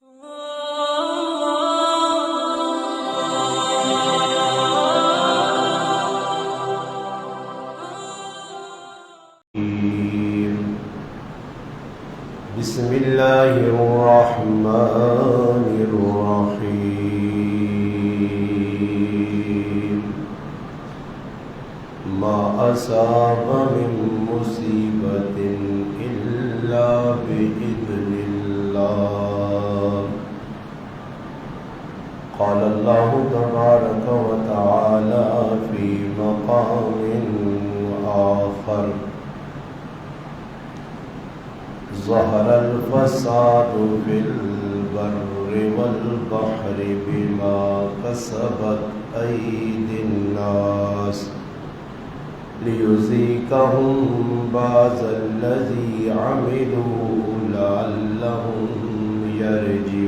بسم الله الرحمن الرحيم ما أصاب من مصيبة إلا بإذن الله قال الله تبارك وتعالى في مقام آخر ظهر الفساد في البر والبحر بما كسبت أيدي الناس ليذيقهم بعض الذي عملوا لعلهم يرجعون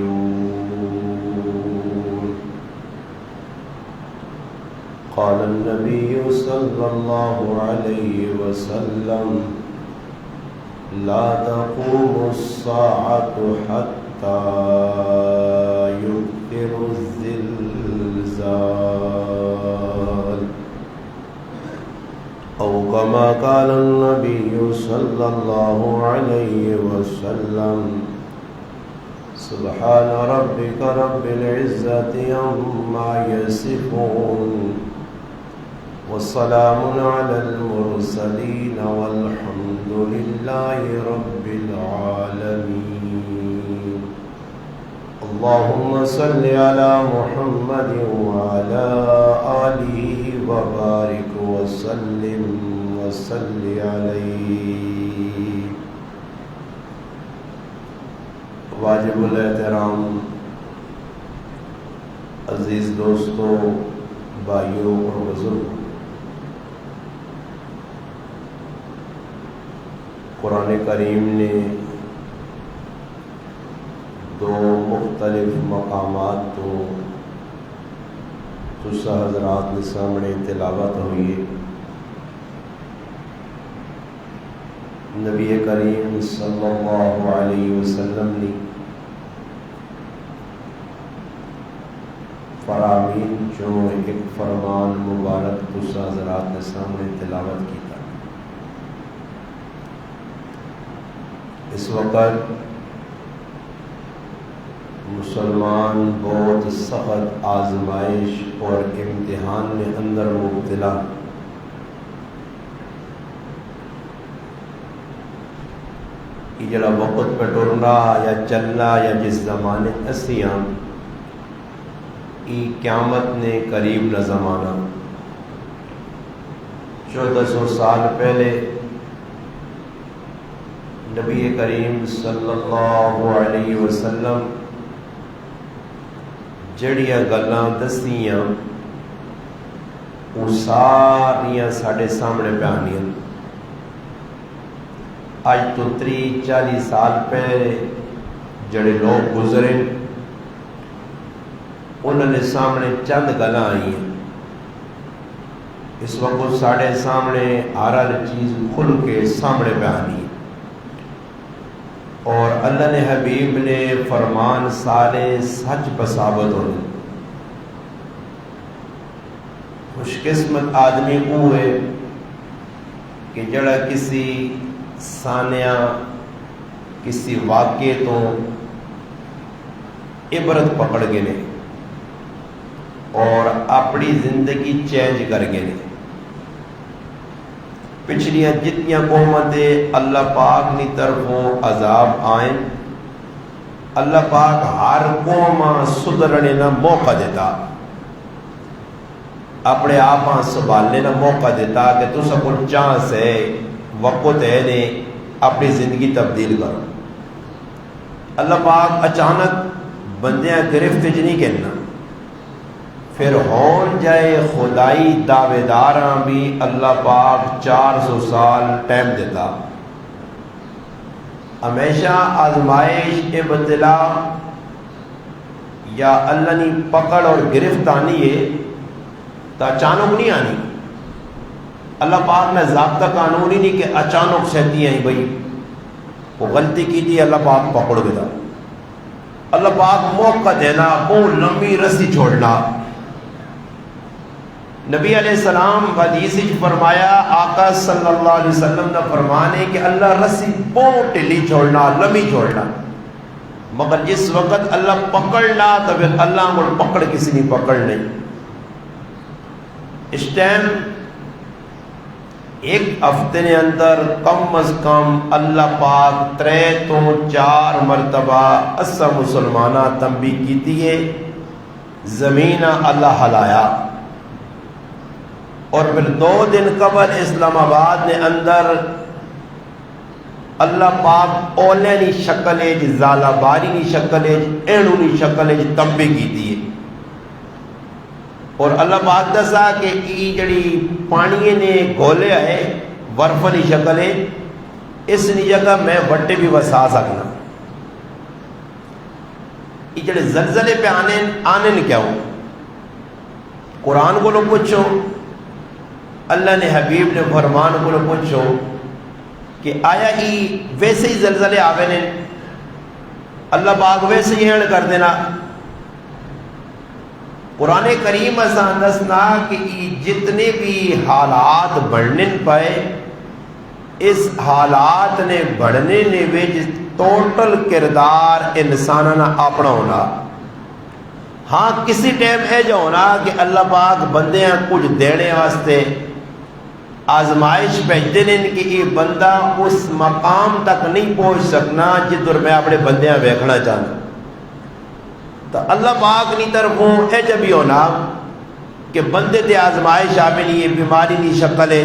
قال النبي صلى الله عليه وسلم لا تقوم الساعة حتى يكثر الزلزال أو كما قال النبي صلى الله عليه وسلم سبحان ربك رب العزة عما يصفون والسلام على المرسلين والحمد لله رب العالمين اللهم صل على محمد وعلى آله وبارك وسلم وصل عليه واجب الاحترام عزیز دوستوں بھائیوں اور بزرگوں قرآن کریم نے دو مختلف مقامات تو تسا حضرات کے سامنے تلاوت ہوئی ہے نبی کریم صلی اللہ علیہ وسلم نے فرامین جو ایک فرمان مبارک تسا حضرات کے سامنے تلاوت کی تھا اس وقت مسلمان بہت سخت آزمائش اور امتحان میں اندر مبتلا یہ جڑا وقت پہ ٹرنا یا چلنا یا جس زمانے اسیاں ای قیامت نے قریب نہ زمانہ 1400 سال پہلے نبی کریم صلی اللہ علیہ وسلم جڑیاں گلاں دسیاں وہ ساریاں ساڑھے سامنے پیانیاں آج تو 30-40 سال پہلے جڑے لوگ گزرے انہوں نے سامنے چند گلاں آئی ہیں اس وقت ساڑھے سامنے ہر چیز کھل کے سامنے پیانی ہے اور اللہ نے حبیب نے فرمان سارے سچ بثابت ہونے خوش قسمت آدمی وہ ہے کہ جڑا کسی سانیہ کسی واقعے تو عبرت پکڑ گئے اور اپنی زندگی چینج کر گئے پچھلیاں جتنیاں قومتیں اللہ پاک کی طرفوں عذاب آئیں اللہ پاک ہر قوم سدھرنے کا موقع دیتا اپنے آپ سنبھالنے کا موقع دیتا کہ تو سب کو چانس ہے وقت ہے نے اپنی زندگی تبدیل کرو اللہ پاک اچانک بندیاں گرفت نہیں کرنا پھر ہون جائے خدائی دعوے داراں بھی اللہ پاک 400 سال ٹائم دیتا ہمیشہ آزمائش ابتلا یا اللہ نے پکڑ اور گرفت آنی ہے تو اچانک نہیں آنی اللہ پاک نے ضابطہ قانون ہی نہیں کہ اچانک سہتی ہیں بھائی وہ غلطی کی تھی اللہ پاک پکڑ گیا اللہ پاک موقع دینا، بہت لمبی رسی چھوڑنا. نبی علیہ السلام حدیث فرمایا، آقا صلی اللہ علیہ وسلم نے فرمانے کہ اللہ رسی بہت ٹھیلی چھوڑنا، لمبی چھوڑنا، مگر جس وقت اللہ پکڑنا تو پھر اللہ کو پکڑ کسی نہیں پکڑ نہیں. اس ٹائم ایک ہفتے نے اندر کم از کم اللہ پاک 3 تو 4 مرتبہ اسا مسلمانہ تنبیہ کیتی ہے، زمین اللہ ہلایا. اور پھر 2 دن قبل اسلام آباد نے اندر اللہ پاک اولے نی شکل ہے، زالہ باری نی شکل ہے، اینو نی شکل ہے تنبیہ کیتی ہے. اور اللہ پاک دسا کہ ای جڑی پانی نے گھولے ہے برفنی شکل ہے، اس نی جگہ میں وٹے بھی وسا سکنا. ای جڑے زلزلے پہ آنے کیا ہوں، قرآن کو لو پوچھو، اللہ نے حبیب نے فرمان کو لو پوچھو کہ آیا ای ویسے ہی زلزلے آوے نے، اللہ پاک ویسے ہی کر دینا. قرآن کریم اساں دسنا کہ جتنے بھی حالات بڑھنے پائے، اس حالات نے بڑھنے نے وچ ٹوٹل کردار انساناں نہ اپنا ہونا. ہاں کسی ٹائم اے جو ہونا کہ اللہ پاک بندے کچھ دینے واسطے آزمائش بھیجتے ہیں کہ یہ بندہ اس مقام تک نہیں پہنچ سکنا جدھر میں اپنے بندے ویکھنا چاہنا. تو اللہ پاک نی طرفوں اے جب بھی ہونا کہ بندے تے آزمائش آوے نہیں، یہ بیماری نہیں شکل ہے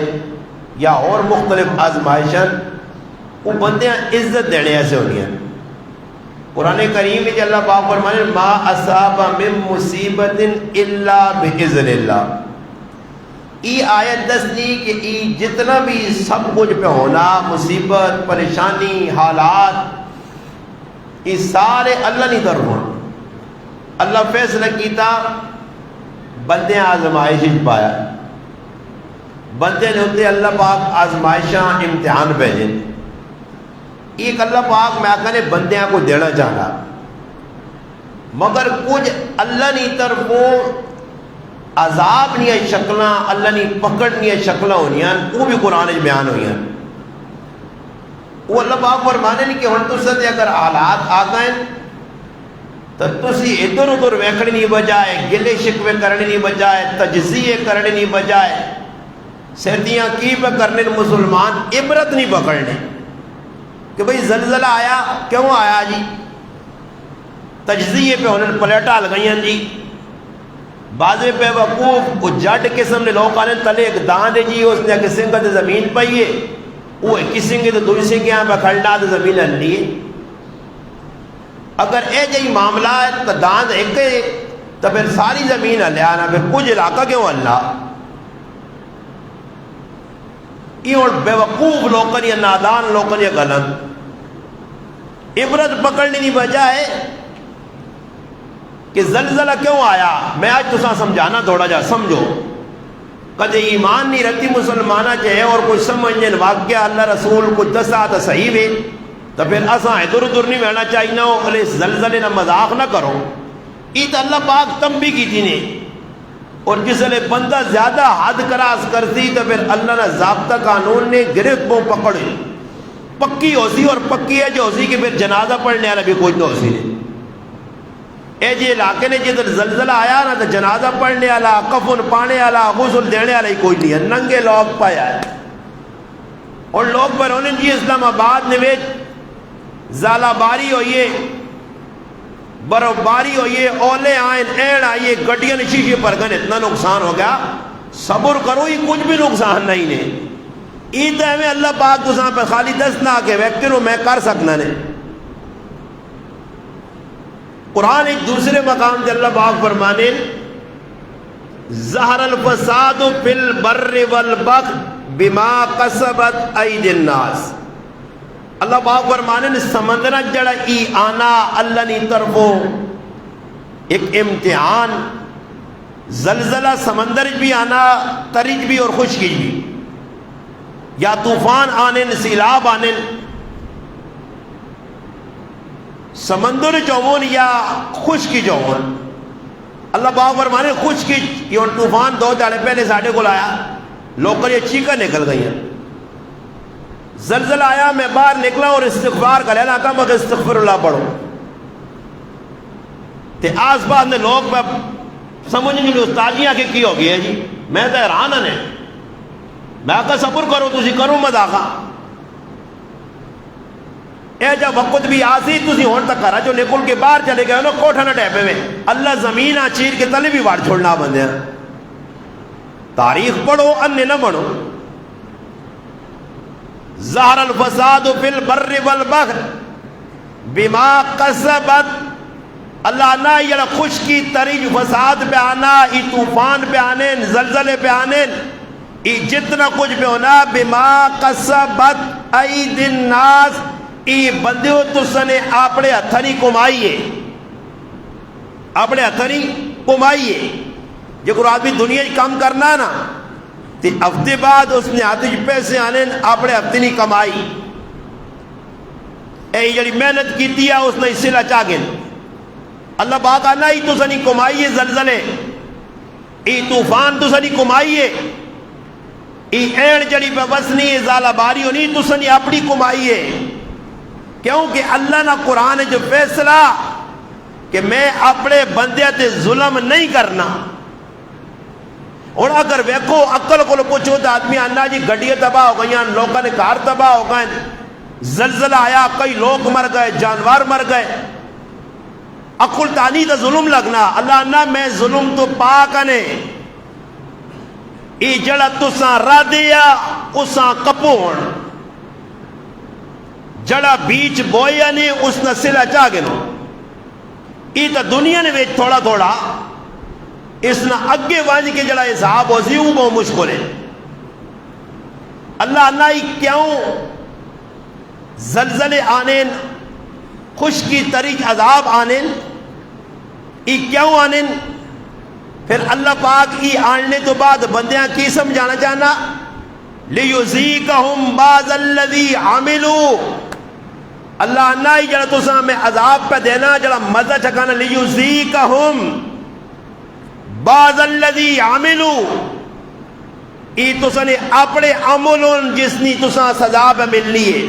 یا اور مختلف آزمائشن، وہ بندے عزت دینے ایسے ہونی ہیں. قرآن کریم میں اللہ پاک فرمانے ما اصاب من مصیبت الا باذن اللہ. ای آیت دسنی کہ ای جتنا بھی سب کچھ پہ ہونا، مصیبت، پریشانی، حالات، ای سارے اللہ نہیں طرف ہونا. اللہ فیصلہ کیتا بندے آزمائش پایا، بندے نے ہوتے اللہ پاک آزمائشاں امتحان بھیجے. ایک اللہ پاک میں آقا نے بندیاں کو دینا چاہنا، مگر کچھ اللہ نی طرفوں عذاب نہیں شکلاں، اللہ نی پکڑ نہیں شکلاں ہونی ہیں، وہ بھی قرآن بیان ہوئی ہیں. وہ اللہ پاک فرمانے نہیں کہ ہن تساں اگر حالات آ گئے تو تسی ادھر ادھر ویکھنے نہیں بجائے، گلے شکوے کرنے نہیں بجائے، تجزیے کرنے نہیں بجائے، سردیاں کی پہ کرنے مسلمان عبرت نہیں پکڑنے کہ بھئی زلزلہ آیا کیوں آیا جی، تجزیے پہ انہوں نے پلیٹا لگائیں جی. بعضے پہ وقوف وہ جڈ قسم نے لوگ آنے تلے ایک دان دے جی، اس نے کہ سنگت زمین پائیے، وہ ایک سنگت دوئی سنگیاں پہ کھڑنا دے زمین ہنڈی. اگر اے جی معاملہ ہے تو دان ایک تو پھر ساری زمین ہلے آنا، پھر کچھ علاقہ کیوں اللہ. یہ اور بے وقوف لوگن یا نادان لوگن یا غلط عبرت پکڑنے کی بجائے کہ زلزلہ کیوں آیا. میں آج تساں سمجھانا تھوڑا جا سمجھو. کدے ایمان نہیں رکھتی مسلمانہ چاہے اور کوئی سمجھنے واقعہ اللہ رسول کو دسا تو صحیح ہے تو پھر اساں ادھر ادھر نہیں بہنا چاہیے نہ ہو، زلزلے نہ مذاق نہ کرو. یہ تو اللہ پاک تنبیہ کی تھی نے، اور جس لئے بندہ زیادہ حد کراس کرتی تو پھر اللہ نے ضابطہ قانون نے گرفت بوں پکڑی پکی ہو سی، اور پکی ہے جو ہو سی کہ پھر جنازہ پڑھنے والا بھی کوئی نہ ہو سی نہیں. اے جی علاقے نے جدھر زلزلہ آیا نا تو جنازہ پڑھنے والا، کفن پانے والا، غسل دینے والا ہی کوئی نہیں ہے، ننگے لوگ پایا ہے. اور لوگ پر ہونے جی اسلام آباد نے زالہ باری ہوئیے، برف باری ہوئیے، اولے آئیں، اینڈ آئیے، گڈیاں شیشے پر گئے، اتنا نقصان ہو گیا. صبر کرو، یہ کچھ بھی نقصان نہیں نے. عید میں اللہ پاک تو ساں پر خالی دسنا کہ ویکتنوں میں کر سکنا نے. قرآن ایک دوسرے مقام سے اللہ پاک فرمانے ظہر الفساد فی البر والبحر بما کسبت ایدی الناس. اللہ پاک فرمانے سمندر جڑا ای آنا اللہ نی طرفوں ایک امتحان، زلزلہ سمندر بھی آنا، ترج بھی اور خشکی بھی، یا طوفان آنے، سیلاب آنے. سمندر چون یا خشکی چون اللہ پاک فرمانے خشکی یہ طوفان 2 دہاڑے پہلے ساڈے کو آیا لوگوں یہ چیخیں نکل گئی ہیں زلزلہ آیا میں باہر نکلا اور استغفار کا لینا کہا مگر استغفر اللہ پڑھو تے آس پاس نے لوگ سمجھ نہیں لو استادیاں کہ کی ہو گئی ہے جی میں تو حیران نے میں کہا صبر کرو تسی کرو مت آخا اے جب وقت بھی آسی تسی ہون تک کرا جو نکل کے باہر چلے گئے نا کوٹھا نہ ٹیپے میں اللہ زمین چیر کے تلے بھی واڑ چھوڑنا بندے ہیں تاریخ پڑھو ان نہ بڑھو ظہر الفساد فی البر والبحر بما کسبت اللہ نہ یہ خشکی تریج فساد پہ آنا ای طوفان پہ آنے زلزلے پہ آنے ای جتنا کچھ پہ ہونا بما کسبت اید الناس ای بندیو تسنے اپنے ہتھنی کمائیے اپنے ہتھنی کمائیے جو کوئی آدمی دنیا کام کرنا نا تو ہفتے بعد اس نے ہاتھ پیسے آنے اپنے ہفتے نہیں کمائی اے جڑی محنت کی دیا اس نے اس سے لچا گئے اللہ پاک آنا ہی تو سنی کمائیے زلزلے ای طوفان تو سنی کمائیے ای ایڑ جڑی پہ وسنی ازالہ باری ہونی تو سنی اپنی کمائیے کیونکہ اللہ نہ قرآن جو فیصلہ کہ میں اپنے بندے تے ظلم نہیں کرنا اور اگر ویکھو عقل کو پوچھو تو آدمی آنا جی گڈیاں تباہ ہو گئی لوگوں نے کار تباہ ہو گئے زلزلہ آیا کئی لوگ مر گئے جانور مر گئے عقل تانی تو ظلم لگنا اللہ نہ میں ظلم تو پاکنے ای جڑا تساں را دیا اساں کپون جڑا بیچ بویا نے اس نے سلا چاہ گنو ای تا دنیا نے ویچ تھوڑا تھوڑا اس نے اگے وانج کے جڑا حساب ہو سی وہ بہت مشکل ہے اللہ اللہ کیوں زلزلے آنے خشکی تریج عذاب آنے ای کیوں آنے پھر اللہ پاک ای آنے تو بعد بندیاں کی سمجھانا چاہنا لیُذِیقَہُم بَعْضَ الَّذِی عَمِلُوا اللہ نہ ہی جڑا تو سا میں عذاب پہ دینا جڑا مزہ چکانا لیُذِیقَہُم بَعْضَ الَّذِی عَمِلُوا ای تو سا نے اپنے عملوں جس نی تو سا سزا پہ ملنی ہے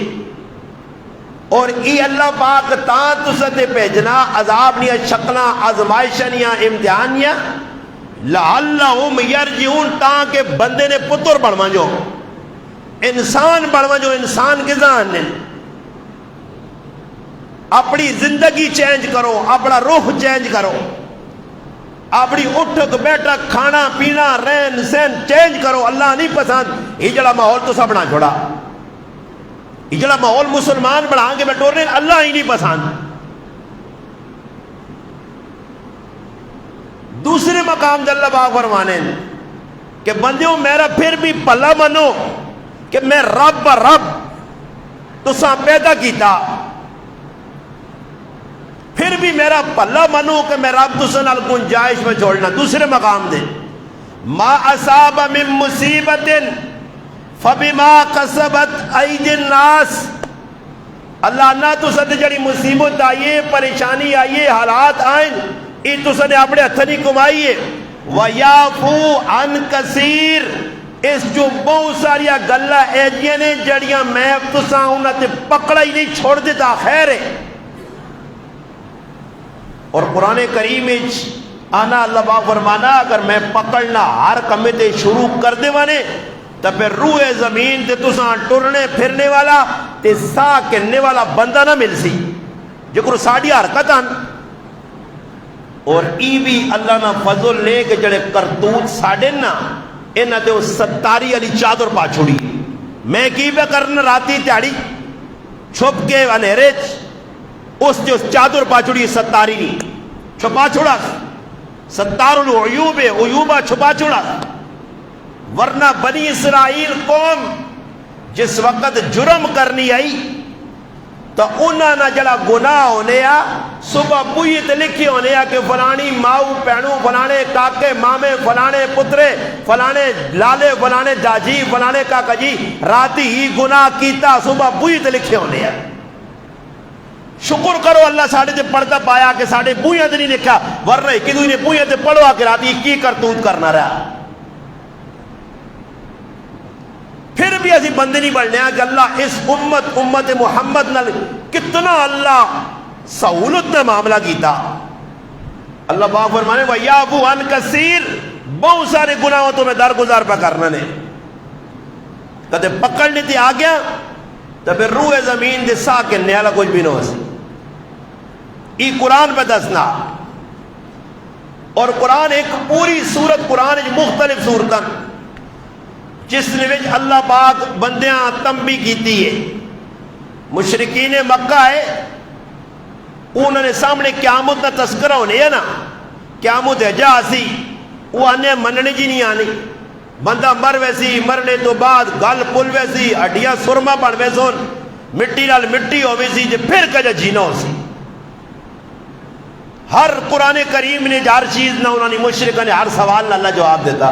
اور ای اللہ پاک تاں تو سا تے پیجنا عذاب نیا شکنا آزمائش نیا امتحان نیا لعلہم یرجعون تاکہ بندے نے پتر بڑھوا جو انسان بڑھوا جو انسان کے ذہن نے اپنی زندگی چینج کرو اپنا روح چینج کرو اپنی اٹھک بیٹھک کھانا پینا رہن سہن چینج کرو اللہ نہیں پسند یہ جڑا ماحول تو سب بنا چھوڑا یہ جڑا ماحول مسلمان بڑھا کے بیٹھو رہے اللہ ہی نہیں پسند دوسرے مقام دے اللہ پاک فرمانے کہ بندیوں میرا پھر بھی پلا منو کہ میں رب تو سا پیدا کیتا پھر بھی میرا پلا منو کہ میں رب تو سنال گنجائش میں چھوڑنا دوسرے مقام دے ما اصاب من مصیبت فبما کسبت اید الناس اللہ نہ تو سد جڑی مصیبت آئیے پریشانی آئیے حالات آئیں ای تو سنے اپنے ہتھنی کمائیے وَيَعْفُو عَنْ كَثِيرٍ اس جو بہت ساریا گلہ ایجیاں نے جڑیاں میں تو سا انہاں تے پکڑا ہی نہیں چھوڑ دیتا خیر ہے اور قرآن کریم آنا اللہ پاک فرمانا اگر میں پکڑنا ہر کمے تے شروع کر دے وانے تو پھر روح زمین تے تو سا ٹرنے پھرنے والا تے سا کہنے والا بندہ نہ مل سی جو کرو ساڑی حرکت آن اور ای بھی اللہ نہ فضل لے کہ جڑے کرتوت ساڑھے نا انہاں تے وہ ستاری علی چادر پا چھوڑی میں کی بے کرنا راتی تیاڑی چھپ کے انہریچ اس جو چادر پا چھوڑی ستاری نہیں چھپا چھوڑا ستار العیوب عیوبہ چھپا چھوڑا ورنہ بنی اسرائیل قوم جس وقت جرم کرنی آئی تو انہاں نہ جڑا گناہ ہونے آ صبح پوئیت لکھی ہونے آ کہ فلانی ماؤ پینو فلانے کاکے مامے فلانے پترے فلانے لالے فلانے جاجی فلانے کاکا جی راتی ہی گناہ کیتا صبح پوئیت لکھی ہونے آ شکر کرو اللہ ساڑھے تے پڑھتا پایا کہ ساڑھے بوئیاں تے نہیں دیکھا ورنہ کہ دوئی نے بوئیاں تے پڑھو آ کے راتی کی کرتوت کرنا رہا. پھر بھی ایسی بندے نہیں بڑھنے ہیں کہ اللہ اس امت محمد نال کتنا اللہ سہولت نے معاملہ کیتا. اللہ پاک فرمانے وَيَعْفُو عَنْ كَثِيرٍ بہت سارے گناہوں تو میں درگزار پہ کرنا نے کدے پکڑنے تے آ گیا تو پھر روح زمین دے سا کے نیالا کچھ بھی نہ ہو سی. یہ قرآن پہ دسنا اور قرآن ایک پوری سورت قرآن مختلف صورتاں جس نے وچ اللہ پاک بندیاں تنبیہ کیتی ہے. مشرکین مکہ ہے انہوں نے سامنے قیامت کا تذکرہ ہونے ہے نا قیامت ہے جا سی وہ آنے مننے جی نہیں آنی بندہ مر ویسی مرنے تو بعد گل پل ویسی ہڈیاں سرما بن ویسون مٹی نال مٹی ہو ویسی جے پھر کجا جینا ہو سی. ہر قرآن کریم نے ہر چیز نہ انہوں نے مشرکہ نے ہر سوال نہ اللہ جواب دیتا.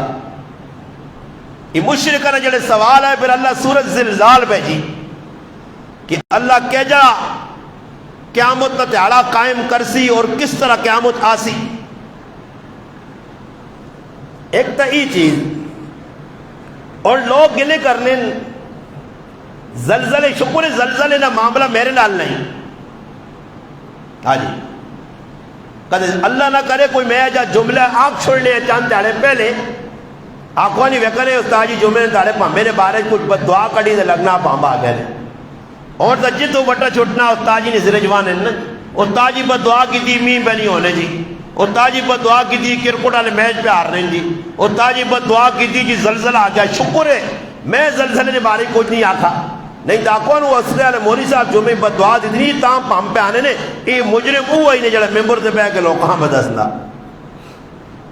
یہ مشرکہ نے جڑے سوال ہے پھر اللہ سورۃ زلزال بھیجی کہ اللہ کہہ جا قیامت کا تہاڑا قائم کرسی اور کس طرح قیامت آسی. ایک تو یہ چیز اور لوگ گلے کرنے زلزلے شکر زلزلے نہ معاملہ میرے نال نہیں. ہاں جی کدے اللہ نہ کرے کوئی میں جا جملہ آنکھ چھوڑنے چاند تاڑے پہلے آنکھوں نہیں ویکنے استاد جی جملے تاڑے پاں میرے بارے کچھ دعا کڑی دے لگنا پاں گئے اور تو جتوں بٹا چھوٹنا استاد جی نے سر جوانے نا استاد جی پر دعا کی تھی مین پہ نہیں ہونے جی استاد جی پر دعا کی تھی کرکٹ والے میچ پہ ہارنے جی استاد جی پر دعا کی تھی جی زلزلہ آ گیا. شکر ہے میں زلزلے کے بارے کچھ نہیں آکھا نہیں تاکوان وہ اسرے والے مولی صاحب جو میں پر دعا دیدنی تاں پام پہ آنے نے یہ مجرم ہوا ہی نے جڑا ممبر سے پہ کہ لوگ کہاں بدسنا.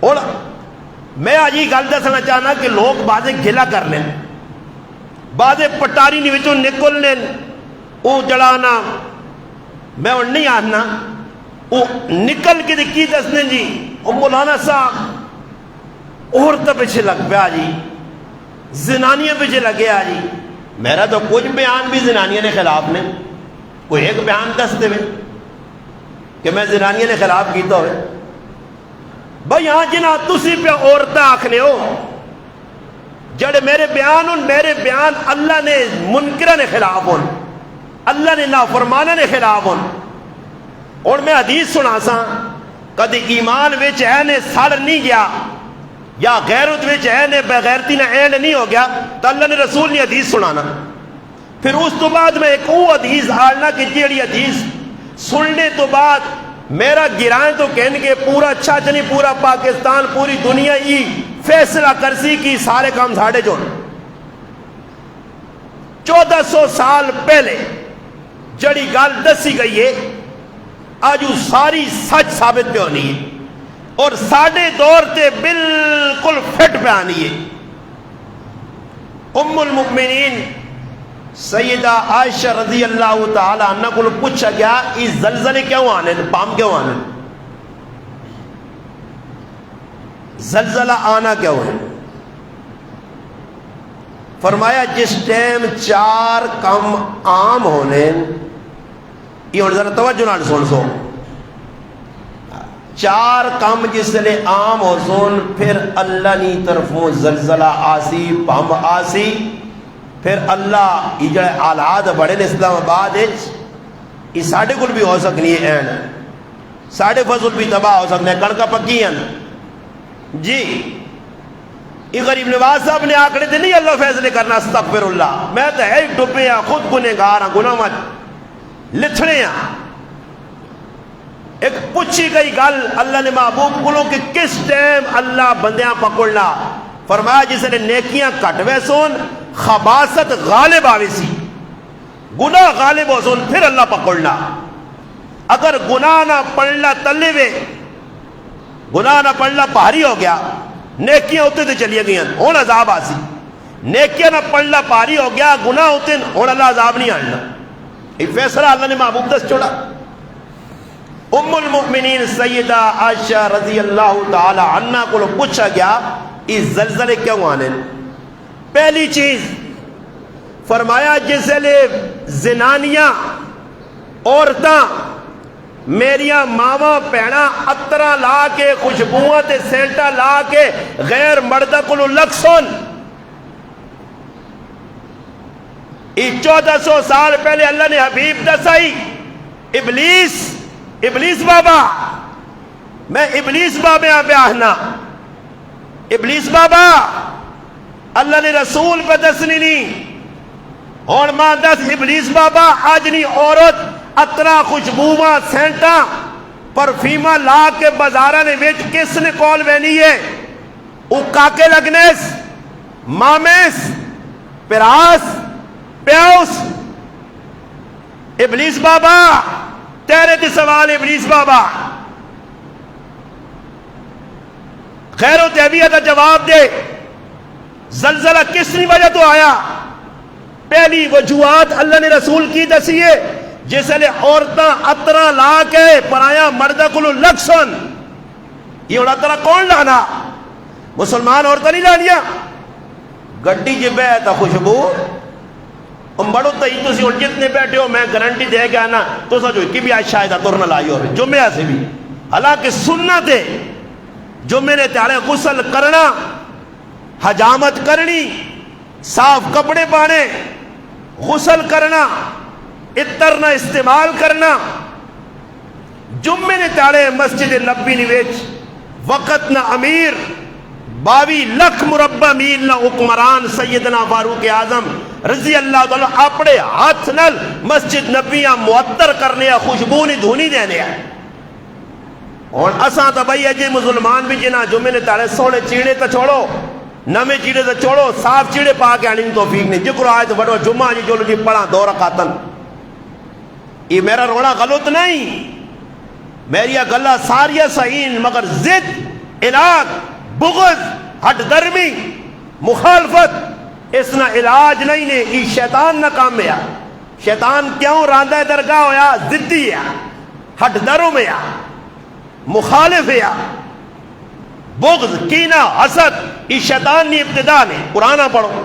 اور میں آج یہ گل دسنا چاہنا کہ لوگ بازے گھلا کر لیں بازے پٹاری نیوچوں نکل لیں وہ جڑانا میں اور نہیں آنا وہ نکل کے کی دسنے جی وہ مولانا صاحب عورتیں پیچھے لگ پیا جی زنانیاں پیچھے لگے آ جی. میرا تو کچھ بیان بھی زنانیاں نے خلاف نے کوئی ایک بیان دستے ہوئے کہ میں زنانیاں نے خلاف کیتا ہوئے بھائی ہاں جنا تسی پہ عورتیں آکھنے ہو جڑے میرے بیان اللہ نے منکرہ نے خلاف ہون اللہ نے نافرمانہ نے خلاف ہون. اور میں حدیث سنا سا کدی ایمان وچ ہے نے سڑ نہیں گیا یا غیرت وچ ہے نے بغیرتی نہ این نہیں ہو گیا تو اللہ نے رسول نے حدیث سنانا. پھر اس تو بعد میں ایک وہ حدیث آلنا کہ جیڑی حدیث سننے تو بعد میرا گرائیں تو کہنے کے پورا اچھا چنی پورا پاکستان پوری دنیا ہی فیصلہ کرسی کی سارے کام ساڑھے جو 1400 سال پہلے جڑی گال دسی گئی ہے آج وہ ساری سچ ثابت پہ ہونی ہے اور ساڑھے دور تے بالکل فٹ پہ آنی ہے. ام المؤمنین سیدہ عائشہ رضی اللہ تعالی عنہ کو پوچھا گیا اس زلزلے کیوں آنے پام کیوں آنے زلزلہ آنا کیوں ہے. فرمایا جس ٹائم 4 کم عام ہونے یہ اور ذرا توجہ نہ سن سو 4 کم جس لئے عام ہو سن پھر اللہ نی طرفوں زلزلہ آسی پم آسی پھر اللہ یہ جڑے آلات بڑے نے اسلام آباد یہ ساڑھے کل بھی ہو سکنی ہے این ساڑھے فصل بھی تباہ ہو سکنے کڑکا پکی ہیں جی. یہ غریب نواز صاحب نے آکڑے تھے نہیں اللہ فیصلے کرنا استغفر اللہ میں تو ہے ڈبے ہیں خود گنہگار ہیں گناہ مت لتھڑے ہیں. ایک پوچھی گئی گل اللہ نے محبوب کلوں کہ کس ٹائم اللہ بندیاں پکڑنا فرمایا جس نے نیکیاں کٹوے سون خباست غالب آوے سی گناہ غالب ہو سون پھر اللہ پکڑنا. اگر گناہ نہ پڑھنا تلے وے گناہ نہ پڑھنا پہاری ہو گیا نیکیاں ہوتے تو چلی گئی ہون عذاب آسی نیکیاں نہ پڑھنا پہاری ہو گیا گناہ ہوتے ہون اللہ عذاب نہیں آنا. یہ فیصلہ اللہ نے محبوب دس چھوڑا. ام المؤمنین سیدہ عائشہ رضی اللہ تعالی عنہ کو پوچھا گیا اس زلزلے کیوں آنے. پہلی چیز فرمایا جس لئے زنانیاں عورتاں میریاں ماواں پیڑاں عطراں لا کے خوشبوواں تے سینٹا لا کے غیر مردہ کو لگ سن. یہ 1400 سال پہلے اللہ نے حبیب دسائی. ابلیس بابا میں ابلیس بابا پہ آہنا ابلیس بابا اللہ نے رسول پہ دسنی نہیں. اور ماں دس ابلیس بابا آج نہیں عورت اتنا خوشبوواں سینٹاں پرفیومہ لا کے بازاراں نے وچ کس نے کول وینی ہے؟ او کاکے لگنیس مامیس پراس پیوس. ابلیس بابا تیرے تے سوال ابلیس بابا خیر و تحبیہ کا جواب دے. زلزلہ کس نے وجہ تو آیا؟ پہلی وجوہات اللہ نے رسول کی دسی ہے جس لئے عورتاں عطراں لا کے پرایا مردہ کلو لگ سن. یہ عطرہ کون لانا؟ مسلمان عورتاں نہیں لانیا. گڈی جی بیٹھا خوشبو بڑو تئی تسی اور جتنے بیٹھے ہو میں گارنٹی دے گا نا تو سا جو کی بھی آج شاید ترنا لائی ہو جمعہ سے بھی حالانکہ سنت ہے جمعے نے تیارے غسل کرنا حجامت کرنی صاف کپڑے پانے غسل کرنا عطر نہ استعمال کرنا. جمعے نے تیارے مسجد نبی نویچ وقت نہ امیر 22 لکھ مربع میل نہ حکمران سیدنا فاروق اعظم رضی اللہ تعالیٰ اپنے ہاتھ نل مسجد نبیاں معطر کرنے خوشبو نہیں دھونی دینے ہیں. اور اساں تا بھائی اجے مسلمان بھی جنا جمعے نے تارے سوڑے چیڑے تا چھوڑو نمے چیڑے تا چھوڑو صاف چیڑے پا کے آنے توفیق نہیں. جکر آئے تو بڑھو جمعہ جی جولو جی پڑھا 2 رکعتن. یہ میرا رونا غلط نہیں میری گلہ ساریہ صحیح مگر ضد علاج بغض ہٹ درمی مخالفت اس نہ علاج نہیں نے. یہ شیطان نہ کام میں آ. شیطان کیوں راندہ درگاہ ہویا ضدی ہے ہٹ دروں میں آ مخالف ہے بغض کینہ حسد. یہ شیطان نہیں ابتدا نے. قرآن پڑھو.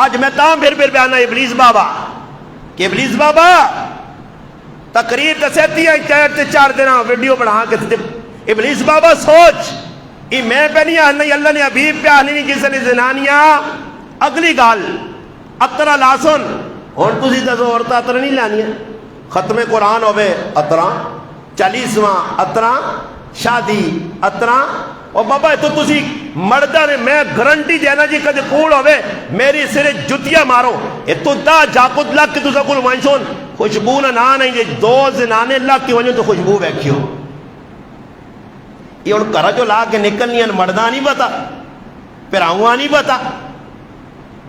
آج میں تام پھر بیانا ابلیس بابا کہ ابلیس بابا تقریر تسیتی ہیں 4 دن ویڈیو بڑھا کے ابلیس بابا سوچ یہ میں پہ نہیں آنا اللہ نے حبیب پہ آنی نہیں جس نے زنانیاں اگلی گال اترا لاسن اور تسی دسو عورتاں اترا نہیں لانیاں. ختم قرآن ہوئے اترا 40واں اترا شادی اترا. اور بابا تو تسی مردہ نے میں گارنٹی دینا جی کدے کوڑ ہوئے میری سرے جتیاں مارو تو دا جاکت لگ کے تسا کل وانشون خوشبو نہ نہیں جی 2 زنانے لگ کے وانشون تو خوشبو بیکھیو. یہ ان کرا جو لا کے نکلنی ہیں مردہ نہیں بتا پھر آؤں نہیں بتا.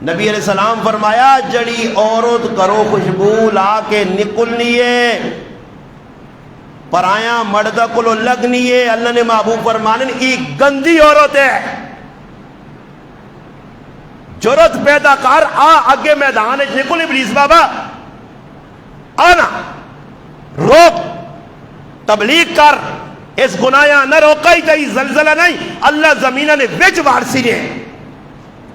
نبی علیہ السلام فرمایا جڑی عورت کرو خوشبو لا کے نکلنی ہے پرایا مردہ کو لگنی ہے اللہ نے محبوب فرمانے یہ گندی عورت ہے. جرت پیدا کر آ اگے میدان نکل ابلیس بابا آنا روک تبلیغ کر اس گناہ نہ روکا ہی چاہیے. زلزلہ نہیں اللہ زمینہ نے وچ وارسی نے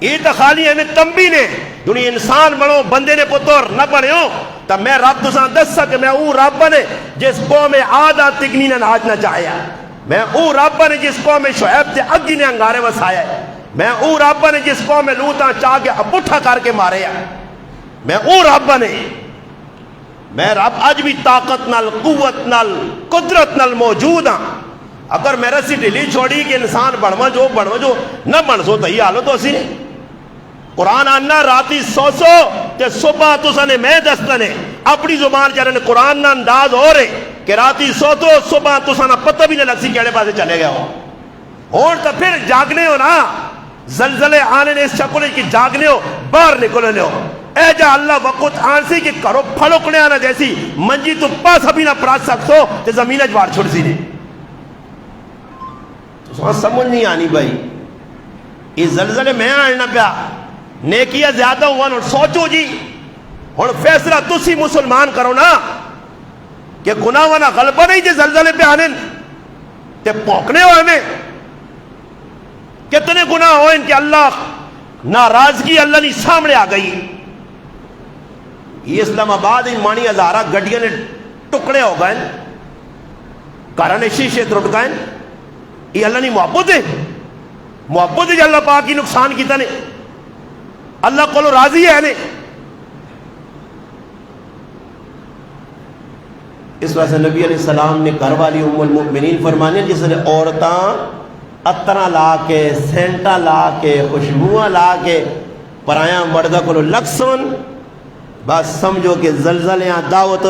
یہ تو خالی ہمیں تنبی نے دنیا انسان بنو بندے نے پتر نہ بنے ہو تب میں رب تساں دس سکے میں او رب بنے جس قوم عاد تگنی نے ناج نہ چاہیا. میں او رب بنے جس قوم شعیب تے اگی نے انگارے وسایا. میں او رب بنے جس قوم لوطاں چاہ کے اپٹھا کر کے مارے. میں او رب بنے میں رب اج بھی طاقت نال قوت نال قدرت نال موجود ہاں. اگر میں رسی ڈھیلی چھوڑی کہ انسان بڑھوا جو نہ بن سو تو یہ حالت تو اسی نے. قرآن آنا راتی سو تے صبح تسا نے میں دستا نے اپنی زبان چاہنے قرآن نہ انداز ہو رہے کہ راتی سو تو صبح تسا نہ پتہ بھی نہ لگ سی کیڑے پاسے چلے گئے ہو. اور تو پھر جاگنے ہو نا زلزلے آنے نے اس شکل کی جاگنے ہو باہر نکلنے ہو. اے جا اللہ وقت آنسی کہ کرو پھڑکنے آنا جیسی منجی تو پاس ابھی نہ پراس سکتو تے زمین اجوار چھوڑ سی نے. تو سمجھ نہیں آنی بھائی یہ زلزلے میں آنا پیا نیکیاں زیادہ ہوا اور سوچو جی اور فیصلہ تسی مسلمان کرو نا کہ گناہ وانا غلبہ نہیں جے زلزلے پہ آنے تے پوکنے ہو ہمیں کتنے گناہ ہوئے ان کے اللہ ناراضگی اللہ نے سامنے آ گئی. یہ اسلام آباد مانی ہزارہ گڈیاں نے ٹکڑے ہو گئے گھر نے شیشے ٹوٹ گئے. یہ اللہ نہیں محبت ہے. محبت ہے اللہ پاک کی نقصان کیتا نے اللہ کو راضی ہے نے. اس وجہ سے نبی علیہ السلام نے گھر والی ام المؤمنین فرمانے جس نے عورتاں عطر لا کے سینٹا لا کے خوشبوئیں لا کے پرایا مردہ کو لگ سن بس سمجھو کہ زلزلیاں دعوت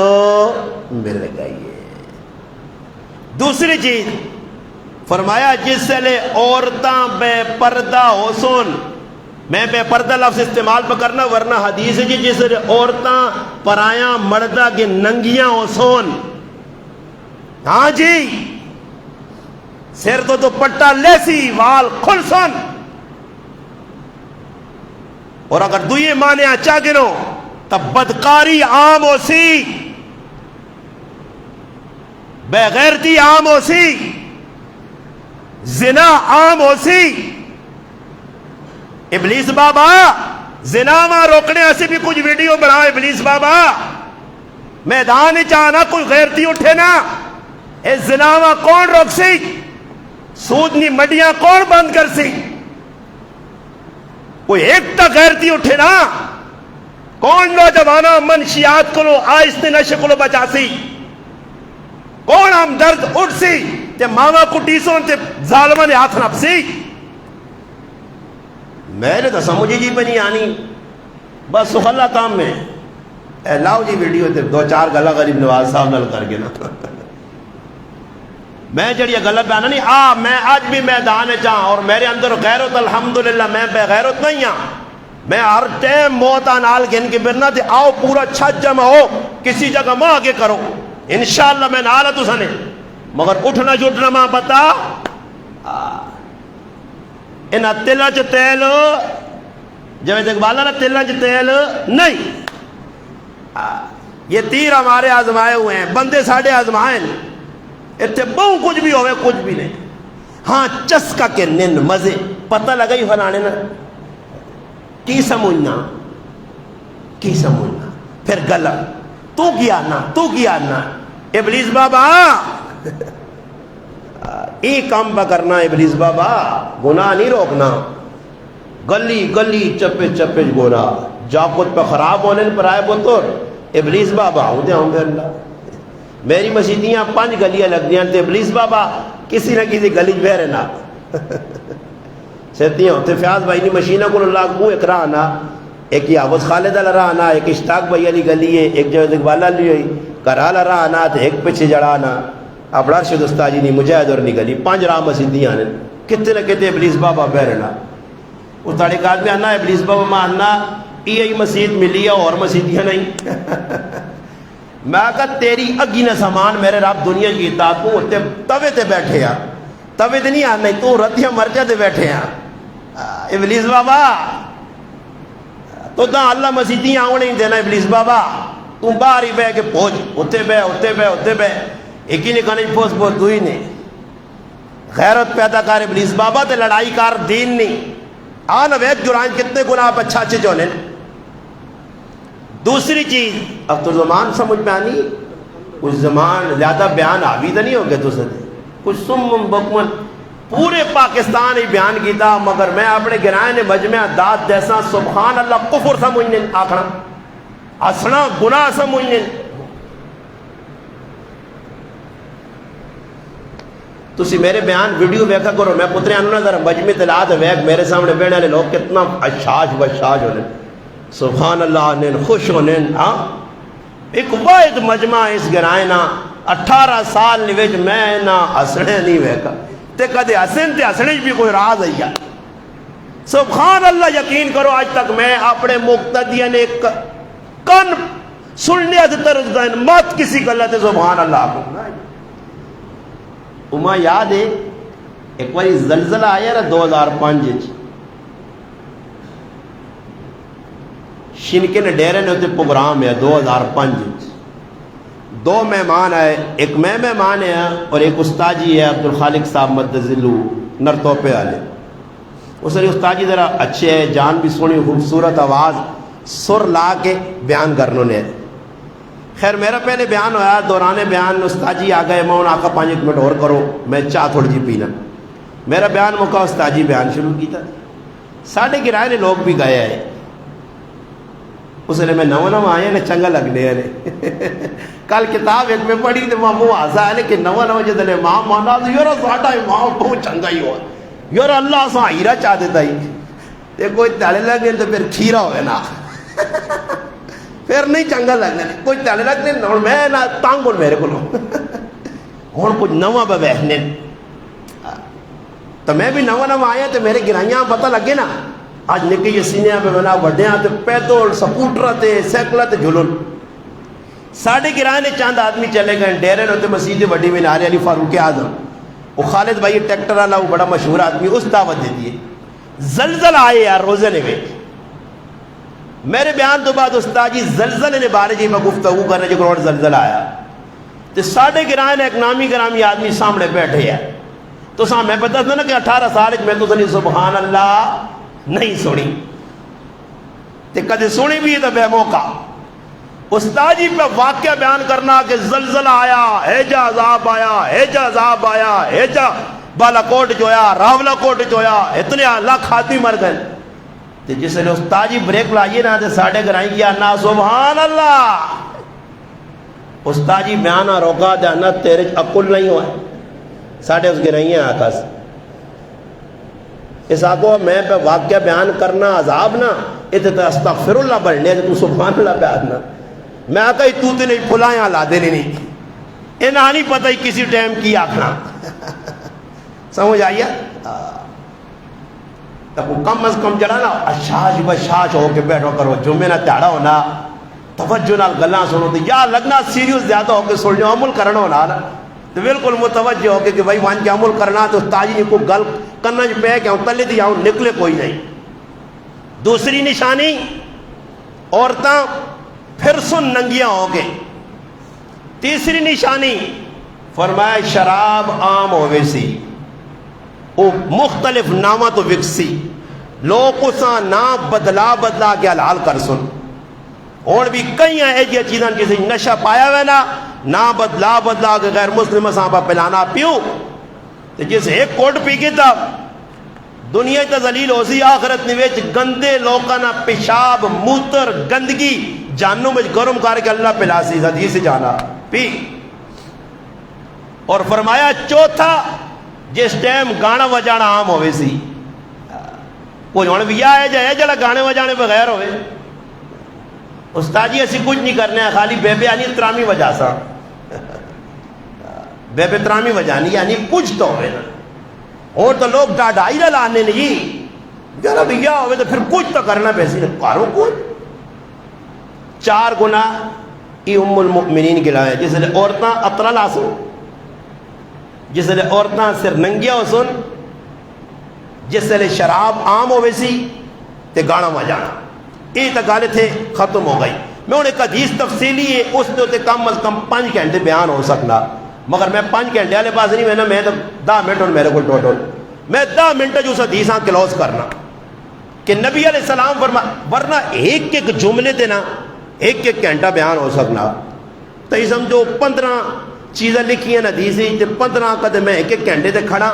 مل گئی. دوسری چیز فرمایا جس لے عورتاں بے پردہ ہو سن. میں بے پردہ لفظ استعمال پہ کرنا ورنہ حدیث ہے جس لے عورتاں پرایا مردہ کے ننگیاں ہو سن. ہاں جی سر تو دوپٹہ لیسی وال کھل سن. اور اگر دوئے مانے اچھا گنو تب بدکاری عام ہو سی بے غیرتی عام ہو سی زنا عام ہو سی. ابلیس بابا زنا ماں روکنے ایسے بھی کچھ ویڈیو بنا. ابلیس بابا میدان چاہنا کوئی غیرتی اٹھے نا اس زنا ماں کون روک سی. سودنی مڈیاں کون بند کر سی. کوئی ایک تا غیرتی اٹھے نا کون نوجوانا منشیات کو آہستہ نشے کو بچا سی. کون ہم درد اٹھ سی تے ماما کٹی سون تے ظالمہ نے ہاتھ نپ سی. میں نے تو سمجھی جی پہ نہیں آنی بس سخلا کام میں اے لاؤ جی ویڈیو تے دو چار گلا غریب نواز صاحب نال کر کے نا میں جڑی گلا بیانا نہیں میں آج بھی میدان چاہاں اور میرے اندر غیرت الحمدللہ میں بے غیرت نہیں ہاں. میں ہر ٹائم موت آنال گن کے برنا تے آؤ پورا چھت جمع ہو کسی جگہ ماں آگے کرو انشاءاللہ میں نالا تو سنے مگر اٹھنا جھٹنا ماں بتا انہا تلہ چ تیل جوید اقبالہ نا تلہ چ تیل نہیں. یہ تیر ہمارے آزمائے ہوئے ہیں بندے ساڑھے آزمائے اتنے بہو کچھ بھی ہوئے کچھ بھی نہیں. ہاں چسکا کے نن مزے پتہ لگا ہی فلانے نا کی سمجھنا پھر غلط تو کیا نا ابلیس بابا ای کام پہ کرنا. ابلیس بابا گناہ نہیں روکنا گلی گلی چپے چپے گونا جاکت پہ خراب ہونے پر آئے بطور ابلیس بابا ہوں گے اللہ میری مسجدیاں 5 گلیاں لگ دیاں تے ابلیس بابا کسی نہ کسی گلی بہ رہنا سہتیاں ہوتے فیاض بھائی نہیں مشینہ کو اللہ کو ایک راہ آنا ایک یہ آوز خالدہ لرا آنا ایک اشتاق بھائی علی گلی ہے ایک جوید اقبالہ لی ہوئی کرا لرا آنا تو ایک پچھے جڑا آنا اپڑا شد استاجی نہیں مجاہد اور نہیں گلی 5 راہ مسجدیاں آنے کتنے نہ کہتے ابلیس بابا بہ رہنا. اس تاڑے کا آدمی آنا ابلیس بابا ماں آنا یہ مسجد ملی ہے اور مسجدیاں نہیں میں کہا تیری اگی نہ سامان میرے رب دنیا کی اطاعت کو توے تے بیٹھے ہیں توے تے نہیں آنا تو ردیاں مرجہ تے بیٹھے ہیں. ابلیس بابا تو دا اللہ مسجدیاں آؤں نہیں دینا. ابلیس بابا تم باہر ہی بے کے پہنچ ہوتے بے ایک ہی نے کہا نہیں پہنچ دوئی نے غیرت پیدا کر ابلیس بابا تے لڑائی کار دین نہیں آنا ویک جرائن کتنے گناہ آپ اچھا اچھے جونے. دوسری چیز اب تو زمان سمجھ میں آنی کچھ زمان زیادہ بیان آبی تو نہیں ہو گئے تو سدے کچھ سم بکمن پورے پاکستان ہی بیان کی تھا مگر میں اپنے گرائن مجمع داد جیسا سبحان اللہ کفر سمجھنے آکھنا اسنا گناہ سمجھنے. تسی میرے بیان ویڈیو ویکھا کرو میں پترے آنو نا ذرا مجمع تلاد ویک میرے سامنے بیٹھنے والے لوگ کتنا اشاش بشاش ہونے سبحان اللہ نین خوش ہونے. ایک واحد مجمع اس گرائنا 18 سال نویج میں نہ ہسنے نہیں ویکا تے کدے ہسن تے ہسنے بھی کوئی راز ہے. سبحان اللہ یقین کرو آج تک میں اپنے مقتدیہ نے کن سننے سے طرز گئن مت کسی غلط سبحان اللہ کو. اما یاد ہے ایک باری زلزلہ آیا نا 2005 شنکن ڈیرے نے ہوتے پروگرام ہے 2005 2 مہمان آئے ایک میں مہمان ہے اور ایک استاجی ہے عبدالخالق صاحب مدذلو نرتوپے والے. اس نے استاجی ذرا اچھے ہے جان بھی سونی خوبصورت آواز سر لا کے بیان کرنوں نے خیر میرا پہلے بیان ہوا، دوران بیان استاد جی آ گئے، میں انہوں نے آقا 5 منٹ اور کرو، میں چاہ تھوڑی جی پینا، میرا بیان مکا، استاد جی بیان شروع کیا، ساڑھے گرائے نے لوگ بھی گئے ہیں، اس نے میں نو آئے نے چنگا لگنے ہیں کل کتاب ایک میں پڑھی تو ماں وہ آزا ہے کہ نو جدن امام مانا تو یورا ساڑھا امام بہت چنگا ہی ہوا، یورا اللہ سا ہیرا چاہ دیتا ہی، تے کوئی تالے لگے تو پھر کھیرا ہوئے نا پھر نہیں چنگا لگنا، کوئی تالے لگنے میں نا تانگ ہوں میرے کو ہوں کچھ نواں بہنے، تو میں بھی نو آیا تو میرے گرائیاں پتہ لگے نا، آج نکے یہ سینیاں پہ بنا وڈیاں تے پیدل سکوٹر تے سیکلہ تے جھلن، ساڑھے گرائے نے چاند آدمی چلے گئے ڈیرے نے مسجد وڈی میں نارے علی فاروق اعظم، وہ خالد بھائی ٹریکٹر والا وہ بڑا مشہور آدمی، اس دعوت دیتی ہے، زلزل آئے یار روزے نے میں میرے بیان تو بعد استاد جی زلزلے نے بارے جی میں گفتگو کرنے جو کروڑ زلزلہ آیا، تو ساڑھے گرائے نے ایک نامی گرامی آدمی سامنے بیٹھے ہیں، تو سامنے میں پتہ تھا نا کہ 18 سال میں تو سنی سبحان اللہ نہیں سنی، تے کدے سنی بھی ہے تو بے موقع استاد جی پہ واقعہ بیان کرنا کہ زلزلہ آیا، ہیجا عذاب آیا، ہیجا عذاب آیا، ہیجا بالا کوٹ جویا، راولہ کوٹ جویا، اتنے لاکھ آدمی مر گئے، تے جس نے استاد جی بریک لائیے نا تے ساڑھے گرائیں کیا نا سبحان اللہ، استاد جی بیانا روکا دے نا تیرے عقل نہیں ہوا، ساڑھے اس گرائیں آقا سے اس آقا میں پہ واقعہ بیان کرنا عذاب نا اتنا استغفر اللہ بڑھنے تو سبحان اللہ پہ آدنا، میں آقا ہی تو نہیں پھلائیں لا دینے نہیں، انہاں نہیں پتہ ہی کسی ٹائم کی آکھنا سمجھ آئیے، تو کم از کم جڑا نا اشاش بشاش ہو کے بیٹھو کرو، جمعے نہ تیاڑا ہونا، توجہ نال گلاں سنو تو یا لگنا سیریس زیادہ ہو کے سن جو عمل کرنا ہونا نا تو بالکل متوجہ ہو کہ بھائی وہاں کے عمل کرنا تو تاجی کو گل کرنا جو پہ کہ ہوں تلے دی آؤں نکلے کوئی نہیں۔ دوسری نشانی عورتاں پھر سن ننگیاں ہو گئے۔ تیسری نشانی فرمایا شراب عام ہوئے سی، وہ مختلف نامہ تو وکسی، لوگ اساں نام بدلا بدلا کے حلال کر سن، اور بھی کئی ایجی چیزاں کسی نشہ پایا ہوئے نا نہ بدلا بدلا کے غیر مسلم صحابہ پلانا پیوں، تو جس ایک کوٹ پی کے تھا دنیا تا ذلیل ہو سی، آخرت نویچ گندے لوکانا پیشاب موتر گندگی جانوں میں گرم کر کے اللہ پلا سی، حدیث جانا پی۔ اور فرمایا چوتھا جس ٹائم گانا وجانا عام ہوئے سی، کوئی ہون بھی آئے جائے جڑا گانے وجانے بغیر ہوئے، استاد جی اسی کچھ نہیں کرنے ہیں، خالی بے بے آنی ترامی وجہ سا بے بے ترامی وجانی یعنی کچھ تو ہوئے نا، اور تو لوگ ڈاڈائی نہ لانے نہیں جانا بھیا ہوئے تو پھر کچھ تو کرنا پیسی نے کاروں کچھ۔ 4 گناہ ای ام المؤمنین گلائے، جس لئے عورتاں اطرا لا سن، جس لئے عورتاں سر ننگیا ہو سن، جس لئے شراب عام ہوئے سی تے گانا وجانا، یہ تو گالے تھے ختم ہو گئی۔ میں انہیں ایک حدیث تفصیلی ہے اس نے کم از کم 5 گھنٹے بیان ہو سکنا، مگر میں 5 گھنٹے والے پاس نہیں، میں تو 10 منٹ ہوں میرے کو ٹوٹل، میں 10 منٹ جو اس حدیثاں کلوز کرنا کہ نبی علیہ السلام فرما، ورنہ ایک ایک جملے تے نا ایک ایک گھنٹہ بیان ہو سکنا، تو یہ سمجھو 15 چیزیں لکھی ہیں حدیثیں، 15 کا میں ایک ایک گھنٹے تے کھڑا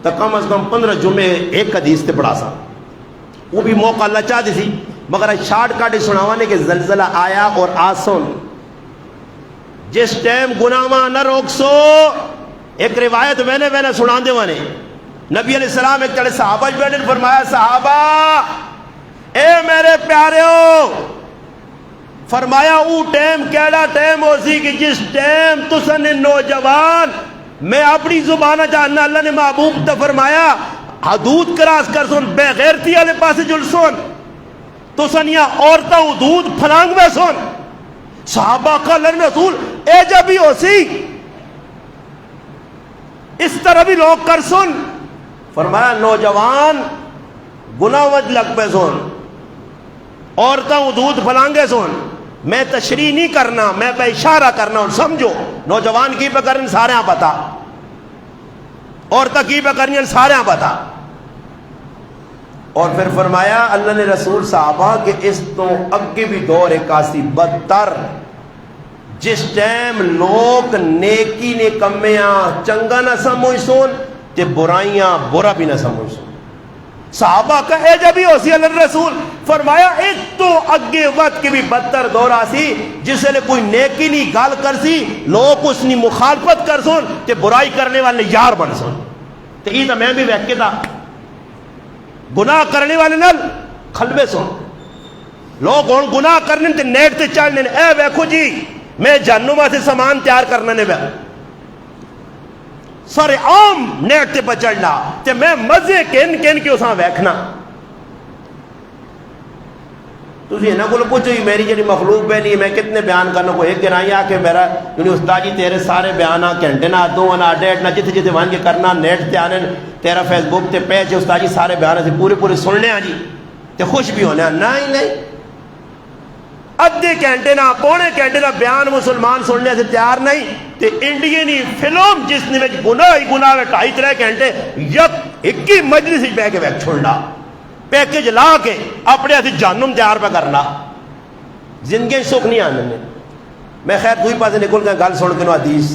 تو کم از کم 15 جمعے ایک حدیث تے پڑھا سا، وہ بھی موقع اللہ چاہ دی سی، مگر شارٹ کاٹ سناوانے کہ زلزلہ آیا اور آسن جس ٹائم گناہ نہ روک سو۔ ایک روایت میں نے سنا دے وانے، نبی علیہ السلام ایک چڑے صحابہ بیٹھے فرمایا صحابہ اے میرے پیارے ہو، فرمایا او ٹائم کیڑا ٹائم ہو سی کہ جس ٹائم تسن نوجوان، میں اپنی زبانہ جاننا اللہ نے محبوب تا فرمایا حدود کراس کر سن، بے غیرتی والے پاس جل سن، تو سنیا عورتاں حدود پھلانگ میں سن۔ صحابہ کا اللہ رسول اے جب بھی ہو سی اس طرح بھی لوگ کر سن، فرمایا نوجوان گناہ وج لگ پہ سن، عورتاں حدود پھلانگے سن، میں تشریح نہیں کرنا، میں پہ اشارہ کرنا ہوں، سمجھو نوجوان کی پہ کرن سارے ہاں پتا، عورتاں کی پہ کرن سارے ہاں پتا۔ اور پھر فرمایا اللہ نے رسول صحابہ کہ اس تو اگے بھی دور ایک آسی بدتر جس ٹائم لوگ نیکی نے کمیاں چنگا نہ سمجھ سون تے برائیاں برا بھی نہ سمجھ سون. صحابہ کہے جب ہی ہوسی اللہ رسول فرمایا ایک تو اگے وقت کے بھی بدتر دورہ سی جس لئے کوئی نیکی نہیں گال کر سی لوگ اس نے مخالفت کر سن تے برائی کرنے والے یار بن سن. تے یہ تو میں بھی ویکھے تھا گناہ کرنے والے نال کھلوے سن لوگ ہوں گناہ کرنے تے نیٹ تے چڑھنے اے ویکھو جی میں جہنم سے سامان تیار کرنا نے سارے عام نیٹ تے پر چڑھنا تے میں مزے کن کے اساں ویکھنا. تسی انہاں کول پوچھو میری جڑی مخلوق پہ نہیں میں کتنے بیان کرنا کوئی ایک دن آئی آ کے میرا یعنی استاد جی تیرے سارے بیان گھنٹے نہ دو نہ ڈیٹ نہ جتھے جتھے وان کے کرنا نیٹ تے آنے تیرا فیس بک تے پیج استاد جی سارے بیان سے پورے سننے ہاں جی تے خوش بھی ہونے نہیں ادھے گھنٹے نہ پونے گھنٹے نہ بیان مسلمان سننے سے تیار نہیں تے انڈینی فلم جس نے گناہ میں 2.5-3 گھنٹے ایک ہی مجلس بہ کے بیٹھ چھوڑنا پیکج لا کے اپنے ہاتھ جہنم تیار پہ کرنا زندگی سکھ نہیں آنے میں خیر کوئی پاس نکل گیا گل سن کے نو حدیث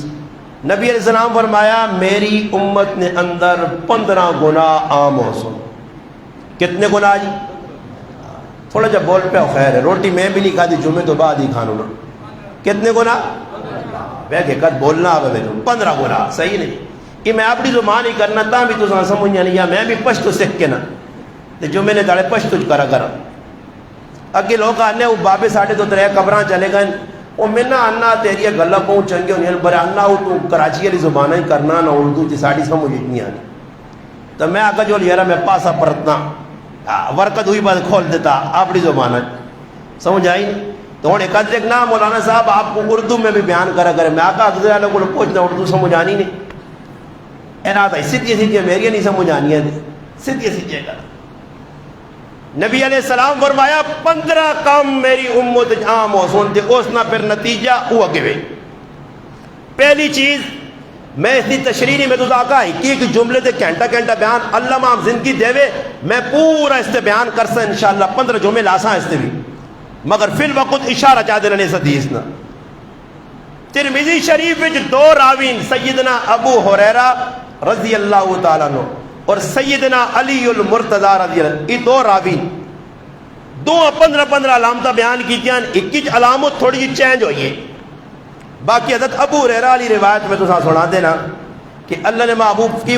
نبی علیہ السلام فرمایا میری امت نے اندر 15 گناہ عام ہو سن. کتنے گناہ جی تھوڑا جب بول پہ خیر ہے روٹی میں بھی نہیں کھا دی جمعے تو بعد ہی کھانو نا کتنے گناہ بے کہ قد بولنا آگا میں 15 گناہ صحیح نہیں کہ میں اپنی زبان ہی کرنا تا بھی تو سمجھ نہیں یا میں بھی پشتو سکھ کے نا جو میں نے داڑے پشتو کرا اگے لوگ آنے وہ بابے ساڑھے تو 3 قبراں چلے گئے وہ میں نہ آنا تیری گلہ پہنچ چنگے ہونے برے آنا ہو تو کراچی والی زبانہ ہی کرنا نہ اردو تی ساڑھی سمجھ اتنی آنی تو میں آگا جو لیرا میں پاسا پرتنا ورکت ہوئی بات کھول دیتا اپنی زبانہ سمجھ آئی نہیں تو انہیں کہا دیکھنا مولانا صاحب آپ کو اردو میں بھی بیان کرا کرے میں آگا اگزر والے کو پوچھنا اردو سمجھ آنی نہیں اینا آتا ہے سیدھی میری نہیں سمجھ آنی ہے سیدھی گا. نبی علیہ السلام فرمایا 15 کام میری امت عام ہو سنتے اس نہ پھر نتیجہ وہ اگے ہوئے. پہلی چیز میں اس کی تشریح نہیں میں تو آقا ہے کہ ایک جملے دے گھنٹہ بیان اللہ ماں زندگی دے وے میں پورا اس تے بیان کر سا انشاءاللہ 15 جملے لاساں اس تے بھی مگر فی الوقت اشارہ چاہ دینا اس حدیث نا. ترمذی شریف وچ 2 راوین سیدنا ابو ہریرہ رضی اللہ تعالیٰ عنہ اور سیدنا علی المرتضی رضی اللہ یہ 2 راوین 15 علامتہ بیان کی ایک علامت تھوڑی جی چینج ہوئی ہے. باقی حضرت ابو ہریرہ علی روایت میں تو سنا دینا کہ اللہ نے محبوب کی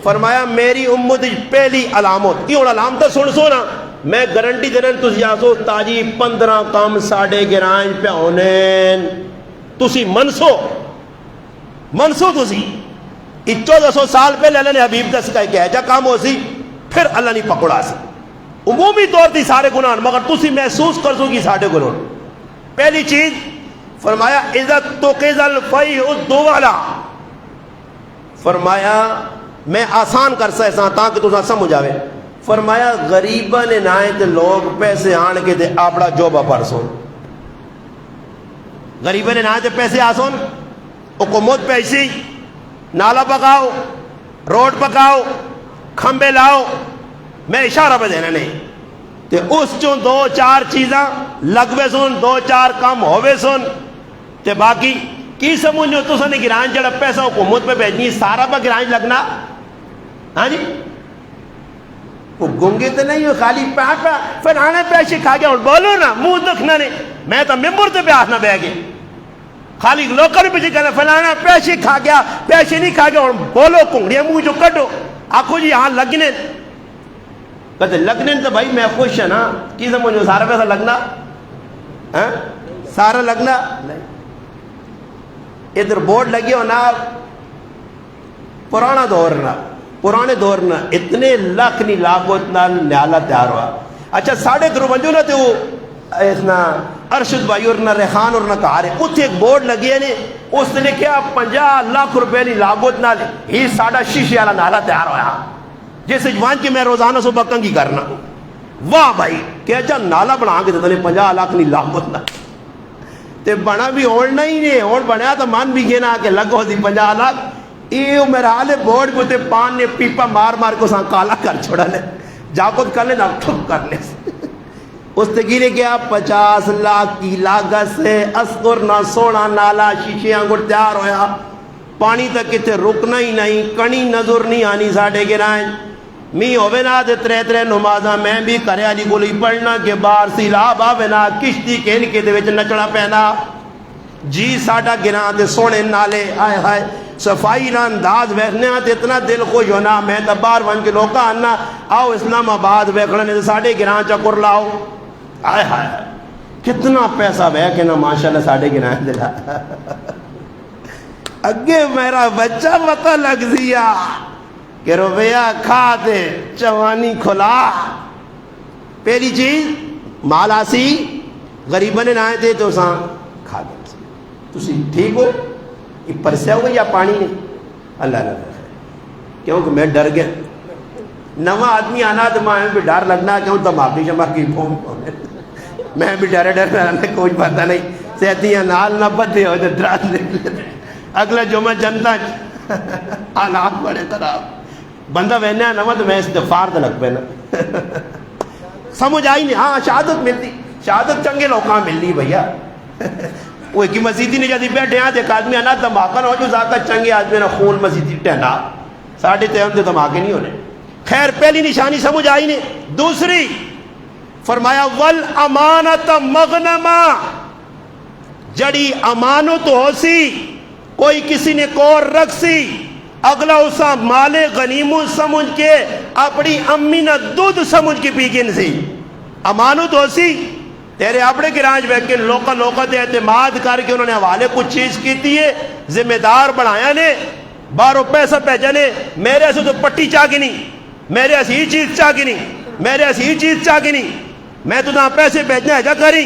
فرمایا میری امت پہلی علامت یہ علامتہ سن سونا میں گارنٹی دینا تسی آسو تاجی 15 کام ساڑھے گرائن پہ ہونے تسی منسو تسی 1400 سال پہلے اللہ نے حبیب دس کا کہ ایجا کام ہو سی پھر اللہ نے پکڑا سی عمومی طور تھی سارے گناہ مگر تسی محسوس کر سو کی ساڑھے گناہ. پہلی چیز فرمایا عزت تو قزل فیح الدوالا فرمایا میں آسان کر سا ایسا تاکہ تو سمجھ آوے فرمایا غریبہ نے نائیں تے لوگ پیسے آن کے تے آپڑا جوبہ پرسون غریبہ نے نائیں تے پیسے آسون حکومت پیسی نالا پکاؤ روڈ پکاؤ کھمبے لاؤ میں اشارہ پہ دینا نہیں تے اس چون 2-4 چیزاں لگوے سن 2-4 کام ہوئے سن تے باقی کی سمجھو تو سنے گران جڑا پیسہ حکومت پہ بھیجنی سارا پہ گران لگنا ہاں جی وہ گنگے تو نہیں ہو خالی پاک پہ فلانے پیسے کھا گیا اور بولو نا منہ دکھنا نہیں میں تو ممبر تے پہ آسنا بہ گئے خالی لوکر پہ کہنا فلانا پیسے کھا گیا پیسے نہیں کھا گیا اور بولو کنگڑیاں منہ جو کٹو آخو جی ہاں لگنے کہتے لگنے تو بھائی میں خوش ہے نا کی سمجھو سارا پیسہ لگنا سارا لگنا نہیں ادھر بورڈ لگی ہو نا پرانے دور نا اتنے لاکھ نہیں لاگوت نال نیالہ تیار ہوا. اچھا ساڑھے درومنجو نا تے وہ اتنا ارشد بھائی اور نہ ریحان اور نہ کہارے اتھے ایک بورڈ لگی ہے نے اس نے کیا 50 لاکھ روپے نہیں لاگوت نال ہی ساڑھا شیشے والا نالا تیار ہوا جیسے جوان کے میں روزانہ صبح کنگی کرنا واہ بھائی کہ اچھا نالا بنا کے دیتا 50 لاکھ نہیں لاگوت نال تے بنا بھی اوڑنا ہی نہیں اور بنایا تو مان بھی گینا کہ لگو دی 50 لاکھ یہ میرا حال بورڈ کو تے پان نے پیپا مار کو ساں کالا کر چھوڑا لے جاکت کر لے نہ ٹھک کر لے اس تے گرے گیا 50 لاکھ کی لاگت سے اسکر نہ سونا نالا شیشے انگڑ تیار ہویا، پانی تک کتے رکنا ہی نہیں، کنی نظر نہیں آنی ساڑھے گرائیں می ہوئے نا دے ترے نمازاں میں بھی کرے علی گولی پڑھنا کہ بار سیلاب آوے نا کشتی کے ان کے دے وچ نچڑا پہنا جی ساڑھا گران دے سونے نالے آئے ہائے صفائی نہ انداز ویکھنے آتے اتنا دل خوش ہونا میں دبار ون کے لوکا آنا آؤ اسلام آباد ویکھنے دے ساڑھے گران چکر لاؤ آئے ہائے کتنا پیسہ ویکھے نا ماشاءاللہ ساڑھے گران دے لا اگے میرا بچہ پتہ لگ دیا کہ روپیہ کھا دے چوانی کھلا پہلی چیز مالا سی غریبہ نے نائے دے تو سان کھا دے تسی ٹھیک ہو یہ پرسیا ہوگا یا پانی نہیں اللہ اللہ کیونکہ میں ڈر گیا نواں آدمی آنا تو میں بھی ڈر لگنا کیوں دماغی شماغی پھوم میں بھی ڈر رہنا کوئی پتہ نہیں سہتیاں نال نہ پتے ہو تو ڈر اگلا جمعہ جنتا آلات بڑے طرح بندہ وہنے نواں تو میں استغفار تو لگ پینا سمجھ آئی نہیں ہاں شہادت ملتی شہادت چنگے لوکاں ملنی بھیا وہ ایک مسیدی نے جاتی بیٹھے ہیں ایک آدمی آنا دھماکہ نہ ہو جو زیادہ چنگے آدمی نہ خون مسیدی ٹہنا ساڑھے تیرم سے دھماکے نہیں ہونے خیر پہلی نشانی سمجھ آئی نہیں دوسری فرمایا والامانت مغنما جڑی امانت ہو سی کوئی کسی نے کور رکھ سی اگلا اسا مال غنیمت سمجھ کے اپنی امی نہ دودھ سمجھ کے پی گن سی امانت ہو سی تیرے اپنے گرانج بیٹھ کے لوکا دے اعتماد کر کے انہوں نے حوالے کچھ چیز کیتی ہے ذمہ دار بنایا نے بارو پیسہ پیجا نے میرے سے تو پٹی چاہ گی نہیں میرے سے ہی چیز چاہ گی نہیں میرے سے ہی چیز چاہ گی نہیں میں تو نہ پیسے بھیجنا ہے جا کری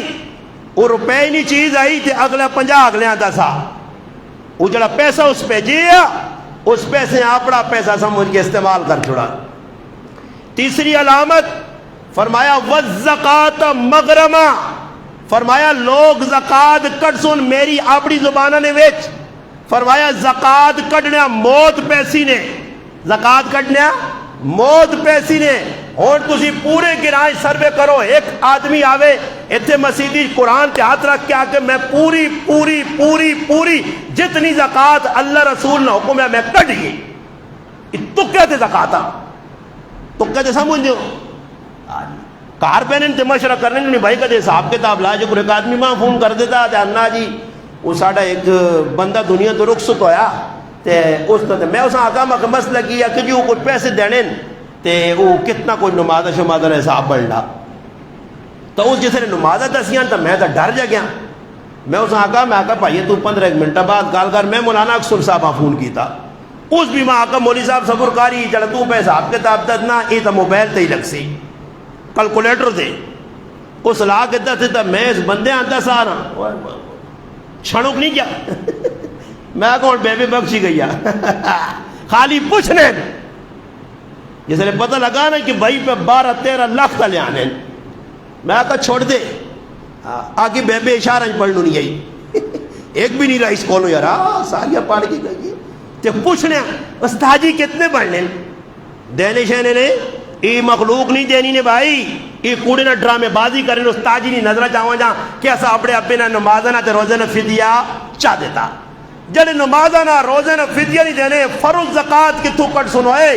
وہ روپے ہی نہیں چیز آئی تے اگلا 50 اگلے آتا سا وہ جڑا پیسہ اس پہ جیا اس پیسے اپنا پیسہ سمجھ کے استعمال کر چھوڑا تیسری علامت فرمایا والزکات مغرما فرمایا لوگ زکات کٹ سن میری اپنی زبانہ نے ویچ فرمایا زکات کٹنا موت پیسی نے زکات کٹنا موت پیسی نے اور تسی پورے گرائیں سروے کرو ایک آدمی آوے اتنے مسیدی قرآن کے ہاتھ رکھ کے آ کے میں پوری پوری پوری پوری جتنی زکات اللہ رسول نے حکم ہے میں کٹ گئی تو کہتے زکاتا تو کہتے سمجھو کار پہنے تے مشورہ کرنے نہیں بھائی کہتے صاحب کتاب لا جو ایک آدمی ماں فون کر دیتا تے انا جی وہ ساڑھا ایک بندہ دنیا تو رخصت ہویا تے اس نے میں اسا آقا مک مسئلہ کیا کہ جو کچھ پیسے دینے تے وہ کتنا کوئی نمازہ شمازہ نے حساب بڑھنا تو اس جسے نے نمازہ دسیاں تو میں تو ڈر جا گیا میں اسا آقا میں آقا بھائی تو 15 منٹ بعد گال کر میں مولانا اکثر صاحبہ فون کیتا اس بھی ماں آقا مولی صاحب صبر کاری چلا تو پہ حساب کتاب ددنا یہ تو موبائل تے ہی لگ سی کلکولیٹر دے اس لا کے دس تھا میں اس بندے آتا سارا چھڑک نہیں کیا میں کون بے بے بخشی گئی خالی پوچھنے جس نے پتہ لگا نا کہ بھائی پہ 12-13 لاکھ کا لے آنے میں کہا چھوڑ دے آگے بے بے اشارہ پڑھ لوں نہیں آئی ایک بھی نہیں رہا اس کولو یار ساریہ پڑھ کی گئی تے پوچھنے استاد جی کتنے پڑھنے دینے شہنے نے ای مخلوق نہیں دینی نے بھائی ای کوڑے نہ ڈرامے بازی کرنے استاد جی نہیں نظرہ چاہوں جہاں کیسا اپنے ابے نہ نمازہ نہ تے روزہ نہ فدیہ چاہ دیتا جڑے نمازہ نہ روزہ نہ فدیہ نہیں دینے فرض زکاة کی تو کٹ سنو اے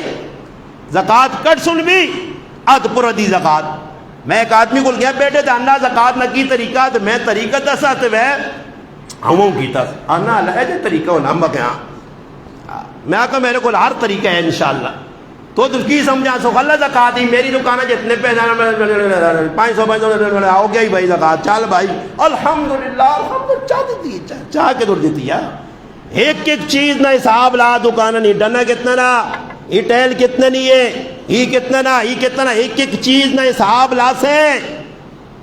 زکاة کٹ سن بھی اد پر دی زکاة میں ایک آدمی کو گیا بیٹے تھے انہا زکاة نہ کی طریقہ تو میں طریقہ دسا تو وہ ہموں کیتا انہا اللہ ہے طریقہ ہونا ہم بکے ہاں میں آقا میرے کو ہر طریقہ ہے انشاءاللہ تو کی سمجھا سو اللہ زکاة دی میری دکانہ جتنے پیسے 500 آؤ گیا ہی بھائی زکاة چال بھائی الحمدللہ چاہ دیتی ہے چاہ کے دور دیتی ہے ایک ایک چیز نہ حساب لا دکانہ نہیں ڈنا کتنا نا یہ ٹیل کتنے نہیں ہے یہ کتنا نا یہ کتنا نا ایک ایک چیز نہ حساب لا سے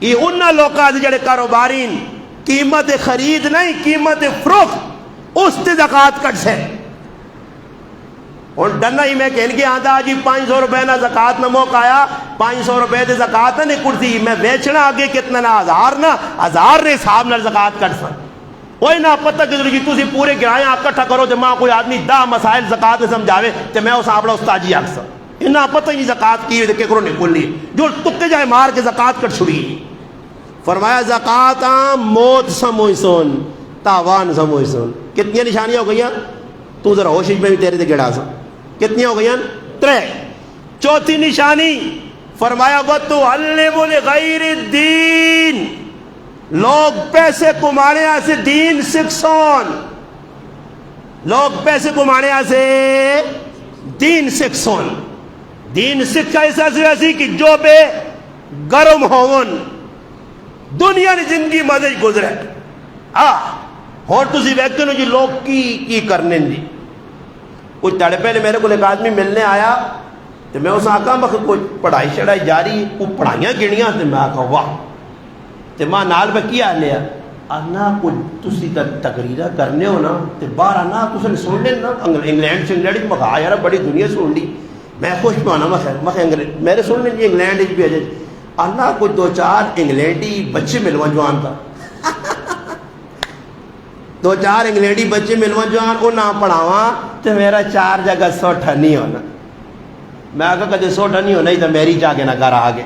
یہ انہا لوکا دی جڑے کاروبارین قیمت خرید نہیں قیمت فروخت اس تے زکاة کٹ سے اور ڈنہ ہی میں کہن کے آتا جی 500 روپے نہ زکاة نہ موقع آیا 500 روپے دے زکاة نہ کرتی میں بیچنا آگے کتنا نہ 1000 نے حساب نہ زکاة کٹ سن کوئی نہ پتہ کہ جی تسی پورے گرائیں اکٹھا کرو تے ماں کوئی آدمی 10 مسائل زکاة نے سمجھاوے تے میں اس آپڑا استاد جی آکسا انہا پتہ ہی زکاة کی کہ کرو نہیں کھلی جو تکے جائے مار کے زکاة کٹ چھڑی فرمایا زکات موت سموئی سون تاوان سموئی سون. کتنی نشانیاں ہو گئی؟ تو ذرا ہوش میں بھی تیرے تے گڑا سا. کتنی ہو گئی؟ 3. چوتھی نشانی فرمایا وَتُعَلِّمُ لِغَيْرِ الدِّينِ. لوگ پیسے کمانے سے دین سکسون. لوگ پیسے کمانے سے دین سکسون. دین سکھا ایسا سے ایسی کہ جو بے گرم ہون دنیا نے زندگی مزے گزرے. اور تسی ویکھتے ہو جی لوگ کی کرنے دی. کچھ تڑے پہلے میرے کو ایک آدمی ملنے آیا تو میں اس آقا میں کوئی پڑھائی شڑائی جاری وہ پڑھائیاں گنیاں تو میں آقا واہ تو ماں نال میں کیا لیا آنا کچھ تسی تقریرہ کرنے ہو نا تو باہر آنا تسی نے سن لیں نا انگلینڈ سے انگلینڈ میں کہا یار بڑی دنیا سن لی. میں خوش پانا میرے سن لیں جی انگلینڈ بھی بھیجے آنا کچھ 2-4 انگلینڈی بچے ملوا جوان تھا 2-4 انگلینڈی بچے ملوا جوان وہ نہ پڑھاوا تو میرا 4 جگہ سوٹھا نہیں ہونا. میں آگا کدے سوٹھا نہیں ہونا ہی تو میری جا کے نہ گھر آگے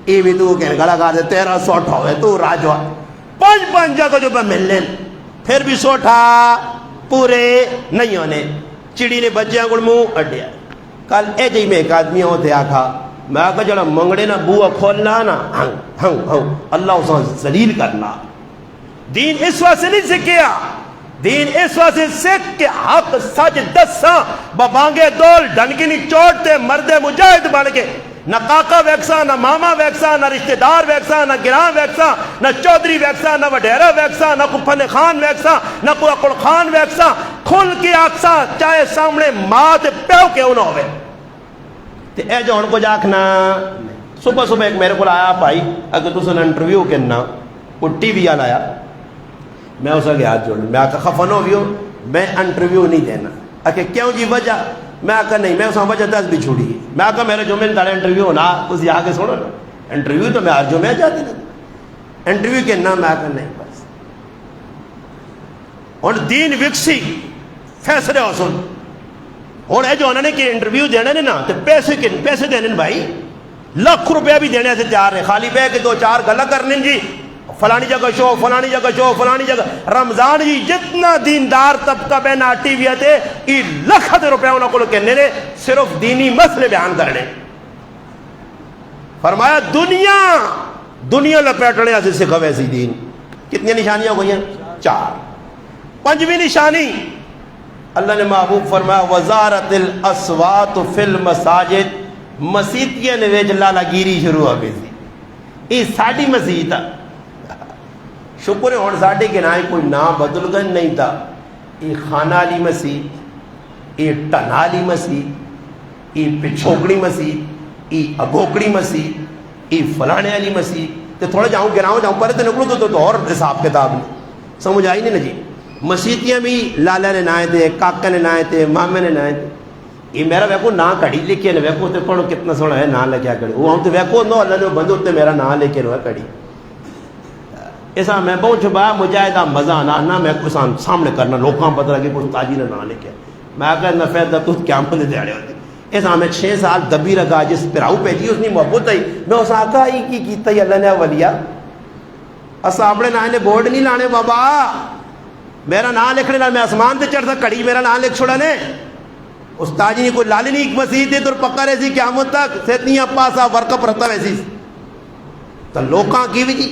یہ بھی تو کہنے گڑا کہا دے تیرا سوٹھا ہوئے تو راجوا 5 جگہ جو پہ مل لیں پھر بھی سوٹھا پورے نہیں ہونے. چڑی نے بچیاں گڑ منہ اڈیا. کل اے جی میں ایک آدمی ہوتے آکھا میں آکھا جڑا منگڑے نا بوہ کھولنا نا اللہ اسے ذلیل کرنا. دین اس واسطے نہیں سکھیا. دین اس واسطے سکھ کے حق سج دساں ببانگے دول ڈنگنی چوٹتے مرد مجاہد بن کے نہ کاکا ویکساں نہ ماما ویکساں نہ رشتہ دار ویکساں نہ گراں ویکساں نہ چودھری ویکساں نہ وڈیرا ویکساں نہ کوئی پھن خان ویکساں نہ کوئی اکڑ خان ویکساں کھل کے آکساں چاہے سامنے ماں تے پیو کیوں نہ ہوئے. تے اے جو ہن کو جاکھنا صبح ایک میرے کو آیا بھائی اگر تساں انٹرویو کرنا وہ ٹی وی والا آیا میں اس کے ہاتھ جوڑ میں آکھا خفن ہو گیا میں انٹرویو نہیں دینا. آکھا کیوں جی وجہ میں آکھا نہیں میں اس وجہ 10 بھی چھوڑی. میں آکھا میرے جمعے میں تارا انٹرویو ہونا تسی آ کے سنو نا انٹرویو تو میں ہر جمعے جاتے نا انٹرویو کرنا. میں آکھا نہیں بس اور دین وکسی فیصلے ہو سن اور اے جو انہوں نے کہ انٹرویو دینے نا تو پیسے دینے بھائی لاکھ روپیہ بھی دینے سے تیار ہے. خالی بے کہ 2-4 گلا کرنے جی فلانی جگہ شو فلانی جگہ شو فلانی جگہ رمضان جی جتنا دیندار طبقہ بین ٹی وی تے یہ لکھت روپے انہوں کو کہنے نے صرف دینی مسئلے بیان کرنے. فرمایا دنیا لپیٹنے سے سکھا ویسی دین. کتنی نشانیاں ہو گئی ہیں؟ 4. 5ویں نشانی اللہ نے محبوب فرمایا وزارت الاسوات فی المساجد. مسیتیاں نے ویچ لالا گیری شروع ہو گئی تھی. یہ ساڑی مسیت شکر ہے اور ساڑی کے نام کوئی نام بدل گن نہیں تھا. یہ خانہ علی مسیح یہ ٹنا علی مسیح یہ پچھوکڑی مسیح یہ اگوکڑی مسیح یہ فلانے علی مسیح. تو تھوڑا جاؤں گراؤں جاؤں پرے تو نکلو تو اور حساب کتاب نہیں سمجھ آئی نہیں نا جی. مسیتیاں بھی لالا نے نائے تھے کاکا نے نائے تھے مامے نے نائے تھے. یہ میرا ویکو نام کڑی لکھے نا ویکو تے پڑھو کتنا سونا ہے نام لکھیا کڑی وہ ہم تو ویکو نو اللہ نے بندو تے میرا نام لکھے رہا کڑی. ایسا میں بہت چھپایا مجاہدہ مزہ آنا میں کوئی سامنے کرنا لوکاں پتہ لگے کوئی تاجی نے نام لکھے میں آ کر نفید دا تو کیا مجھے دیڑے ہوتے. ایسا میں 6 سال دبی رکھا جس پراؤ پیجی اس نے محبت آئی میں اس آقا ہی کی کیتا ہی اللہ نے ولیہ اسا اپنے نام نے بورڈ نہیں لانے بابا میرا نام لکھنے میں آسمان تے چڑھ سا کڑی میرا نام لکھ چھوڑا نے. استاد جی کوئی لالنی ایک مسیح دے تو پکا رہی سی قیامت تک سیتنی اپا سا ورکپ رہتا ویسی تو لوکاں کی بھی جی.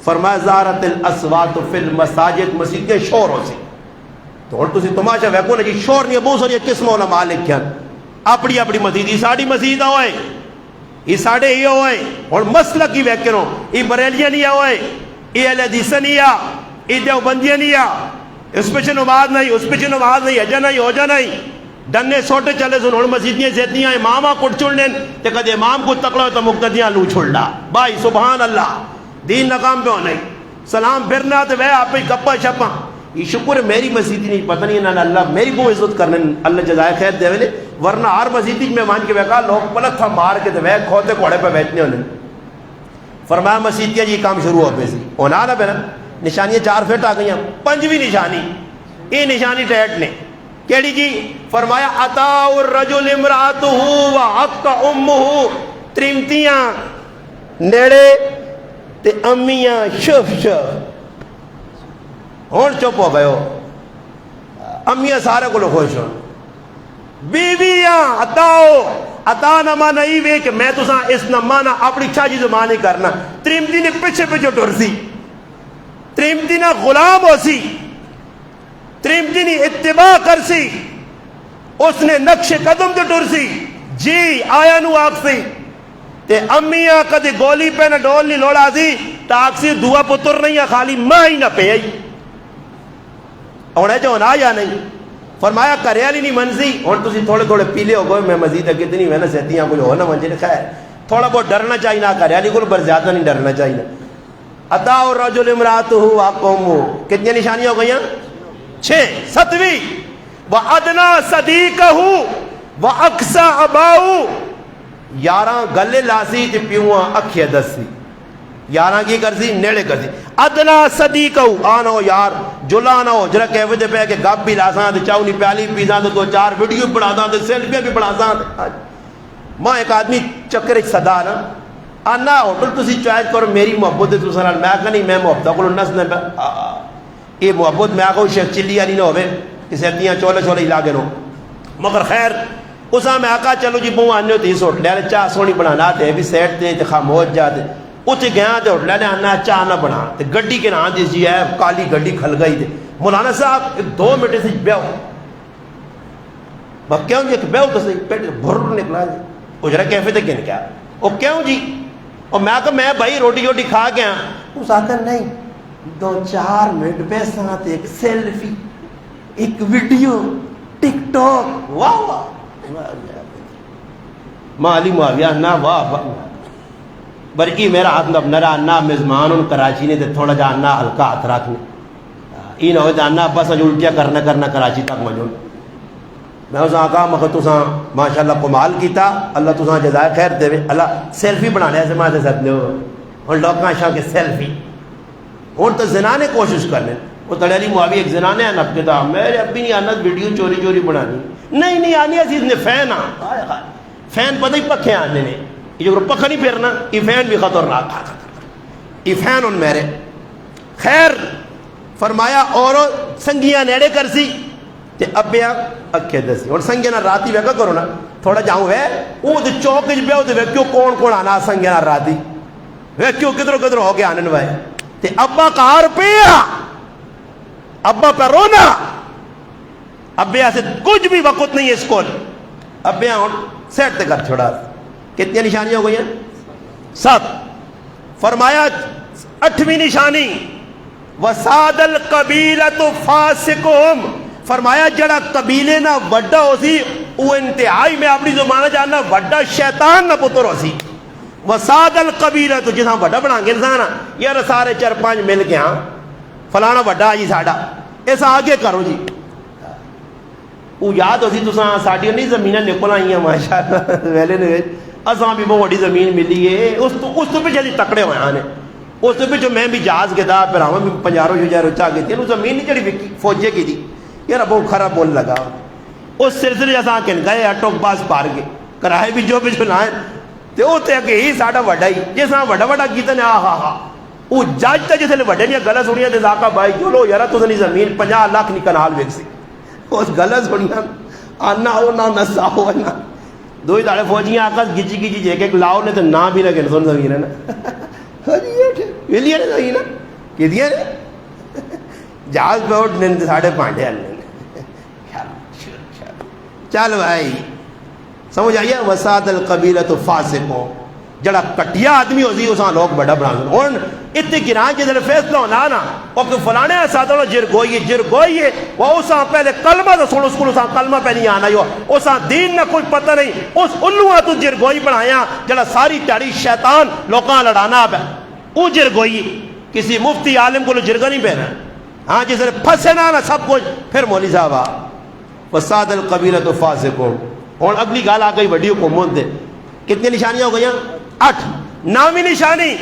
فرمایا زارت الاسوات فی المساجد مسجد کے شور ہو سی تو اور تسی تماشا ویکو نا جی شور نہیں بہت ساری قسم علماء لکھیں اپنی اپنی مسجد یہ ساڑی مسجد ہوئے یہ ساڑے ہی ہوئے اور مسئلہ کی ویکروں یہ بریلیاں نہیں ہوئے یہ اہل حدیث نہیں یہ دیوبندیاں نہیں اس پہ نماز نہیں اس پہ نماز نہیں اجا نہیں ہو جا نہیں ڈنے سوٹے چلے سن اور مسجدیاں زیتیاں امامہ کٹ چھوڑنے تے کدے امام کو تکڑا تو مقتدیاں لو چھوڑا بھائی سبحان اللہ دین ناکام پہ ہونا سلام پھرنا تو وہ آپ ہی گپا شپا. یہ شکر ہے میری مسجد نہیں پتہ نہیں نہ اللہ میری کو عزت کرنے اللہ جزائے خیر دے ویلے ورنہ ہر مسجد میں مان کے بیکا لوگ پلک تھا مار کے تو وہ کھوتے گھوڑے پہ بیٹھنے ہونے. فرمایا مسجدیاں جی کام شروع ہو پہ سی ہونا نا پہنا نشانیاں 4 پھر آ گئی. 5ویں نشانی یہ نشانی ٹیٹ نے کیڑی جی فرمایا عطاء الرجل امرأته وحق امه. ترمتیاں نیڑے تے امیاں شف شف ہون چپ ہو گئے ہو امیاں سارے کو خوش ہو بیویاں عطا نہ مانا ہی وے کہ میں تو اس نہ مانا اپنی چھاجی زبان ہی کرنا تریمدی نے پیچھے پیچھے ٹر سی تریمدی نہ غلام ہو سی تریمدی نے اتباع کر سی اس نے نقش قدم تو ٹر سی جی آیا نو آگ سی تے امیاں کدے گولی پہ نہ ڈول نہیں لوڑا سی تاک سی دعا پتر نہیں ہے خالی ماں ہی نہ پہ آئی اور جو ہونا یا نہیں فرمایا کریالی نہیں منزی اور تسی تھوڑے تھوڑے پیلے ہو گئے میں مزید اگے اتنی میں نہ سہتیاں کچھ ہو نہ منجے خیر تھوڑا بہت ڈرنا چاہیے نہ کریالی کو بر زیادہ نہیں ڈرنا چاہیے عطا اور رجل امراتہ وقوم کتنی نشانیاں ہو گئی ہیں 6 7ویں وادنا صدیقہ واقصى اباؤ 11 گلے لاسی تے پیواں اکھے دسی 11 کی کرسی نیڑے کرسی ادنا صدیقہ آنا ہو یار جلا نہ ہو جرا کہوے دے پہ کہ گپ بھی لاساں تے چاونی پیالی پیزاں تے 2-4 ویڈیو بنا داں تے سیلفیاں بھی بنا داں ماں ایک آدمی چکر ایک صدا نا آنا ہوٹل تسی چوائس کرو میری محبت تو سنال میں کہا نہیں میں محبت کو نس نے یہ محبت میں آگا شیخ چلی علی نہ ہوئے اسے اتنیاں چولے چولے ہلا کے نو مگر خیر اسا میں آقا چلو جی بہو آنے ہوتی سوٹ لے چاہ سونی بنانا تے بھی سیٹ دیں تے خاموش جاتے اتنے گیا تے ہوٹل لے آنا چاہ نہ بنا تے گڈی کے نام جس جی ہے کالی گڈی کھل گئی تے مولانا صاحب 2 منٹ سے بیاؤ میں کیوں جی بیاؤ تو صحیح پیٹ بھر نکلا جی اجرا کیفے تے گن کیا وہ کیوں جی اور میں کہا میں بھائی روٹی روٹی کھا گیا اس آتا نہیں 2-4 منٹ پہ ساتھ ایک سیلفی ایک ویڈیو ٹک ٹاک واہ واہ مالی معاویہ نہ واہ بلکہ میرا ہاتھ نہ نرا نہ میزمان ان کراچی نے تے تھوڑا جا نہ ہلکا ہاتھ رکھنے یہ نہ ہو جانا بس اج الٹیاں کرنا کراچی تک مجھول میں اس آقا مگر تساں ماشاءاللہ کمال کیتا اللہ تساں جزائے خیر دے اللہ سیلفی بنانے سے ماں دے سکتے ہو اور لوگ شاہ کے سیلفی اور تو زنا نے کوشش کرنے وہ تڑیلی معاوی ایک زنا نے نب کے تھا میرے اب بھی نہیں آنا ویڈیو چوری چوری بنانی نہیں آنی عزیز نے فین فین پتہ ہی پکھے آنے نے یہ جو پکھا نہیں پھیرنا یہ فین بھی خطرناک یہ فین ان میرے خیر فرمایا اور سنگیاں نیڑے کر سی تے ابیا اکھے دسی اور سنگیاں نہ راتی ویکا کرو نا تھوڑا جاؤں وے وہ تے چوک وچ بیاو تے ویکھو کون آنا سنگیاں نہ راتی ویکھو کدھر ہو کے آنن وے تے ابا کار پیا ابا پہ رونا ابیا سے کچھ بھی وقت نہیں ہے اس کو ابیا سیٹ تے کر چھوڑا کتنی نشانیاں ہو گئی ہیں 7 فرمایا 8ویں نشانی وساد القبیلۃ فاسقہم فرمایا جڑا قبیلے نہ وڈا ہو سی وہ انتہائی میں اپنی زبان جاننا وڈا شیطان نہ پتر ہو سی وساد القبیلۃ جساں وڈا بنا گے انسان یار سارے 4-5 مل کے ہاں فلانا وڈا جی ساڈا ایسا آگے کرو جی وہ یاد ہو سی تساں ساڈیاں نہیں زمیناں نکل آئی ہیں ماشاءاللہ ویلے نے اساں بھی بہت بڑی زمین ملی ہے اس تو پیچھے جی تکڑے ہوئے ہیں اس تو پیچھے میں بھی جہاز کے دا پھر ہم بھی 50,000 چاہ گئی تھی وہ زمین نہیں چڑی وکی فوجے کی تھی یار بہت خراب بول لگا اس سلسلے اساں کن گئے اٹوک باز پار کے کرائے بھی جو لائیں تے وہ تے کہ ہی ساڈا وڈا ہی جساں وڈا کیتا نے ہاں وہ جج تے جسے وڈے نے گلا سنیا تے زاکا بھائی چلو یار تساں زمین 50 لاکھ نہیں کنال ویک سی اس گلا سنیا آنا ہو نہ نسا ہو نہ دو ہی داڑے فوجیاں آکا گجی جے کے لاؤ نے تے نہ بھی نہ کہ سن زمین ہے نا ویلی نے زمین کہ دیا نے جہاز پہ اٹھ نے ساڑھے پانڈے آنے چل بھائی سمجھ آئیے وساد القبیلۃ فاسقوں جڑا کٹیا آدمی ہو سی اساں لوگ بڑا بنا ہن اتنے گران جے فیصلہ ہونا نا او کہ فلانے ساتھوں جرگوئی ہے وہ اساں پہلے کلمہ تو سن اسکول اساں کلمہ پہ نہیں آنا ہو اساں دین نہ کوئی پتہ نہیں اس الوہاں تو جرگوئی بنایا جڑا ساری تیاری شیطان لوکاں لڑانا پہ او جرگوئی کسی مفتی عالم کو جرگا نہیں پہنا ہاں جس نے پھنسے نہ سب کچھ پھر مولوی صاحب وساد القبیلۃ فاسقون اور اگلی گال آ گئی وڈی حکومت دے کتنی نشانیاں ہو گئی 8 9ویں نشانی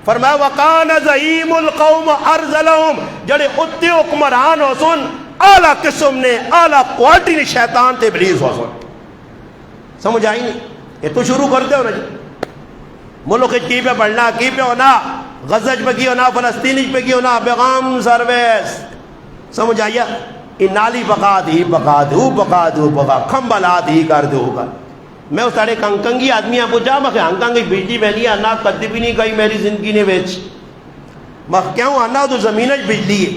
فرمایا وکان زعیم القوم ارذلہم جڑے اتے حکمران ہو سن اعلیٰ قسم نے اعلیٰ کوالٹی نے شیطان تے ابلیس ہو سن سمجھ آئی نہیں یہ تو شروع کرتے ہو نا جی ملک کی پہ بڑھنا کی پہ ہونا غزج پہ کی ہونا فلسطینی پہ کی ہونا پیغام سروس سمجھ آئیا ان نالی بقا دی بقا دو بقا دو بقا کھمبلا دی کر دو گا میں اس ساڑے کنکنگی آدمی آپ پوچھا میں ہنکنگی بجلی بہنی آنا کدی بھی نہیں گئی میری زندگی نے بیچ میں کیوں آنا تو زمین بجلی ہے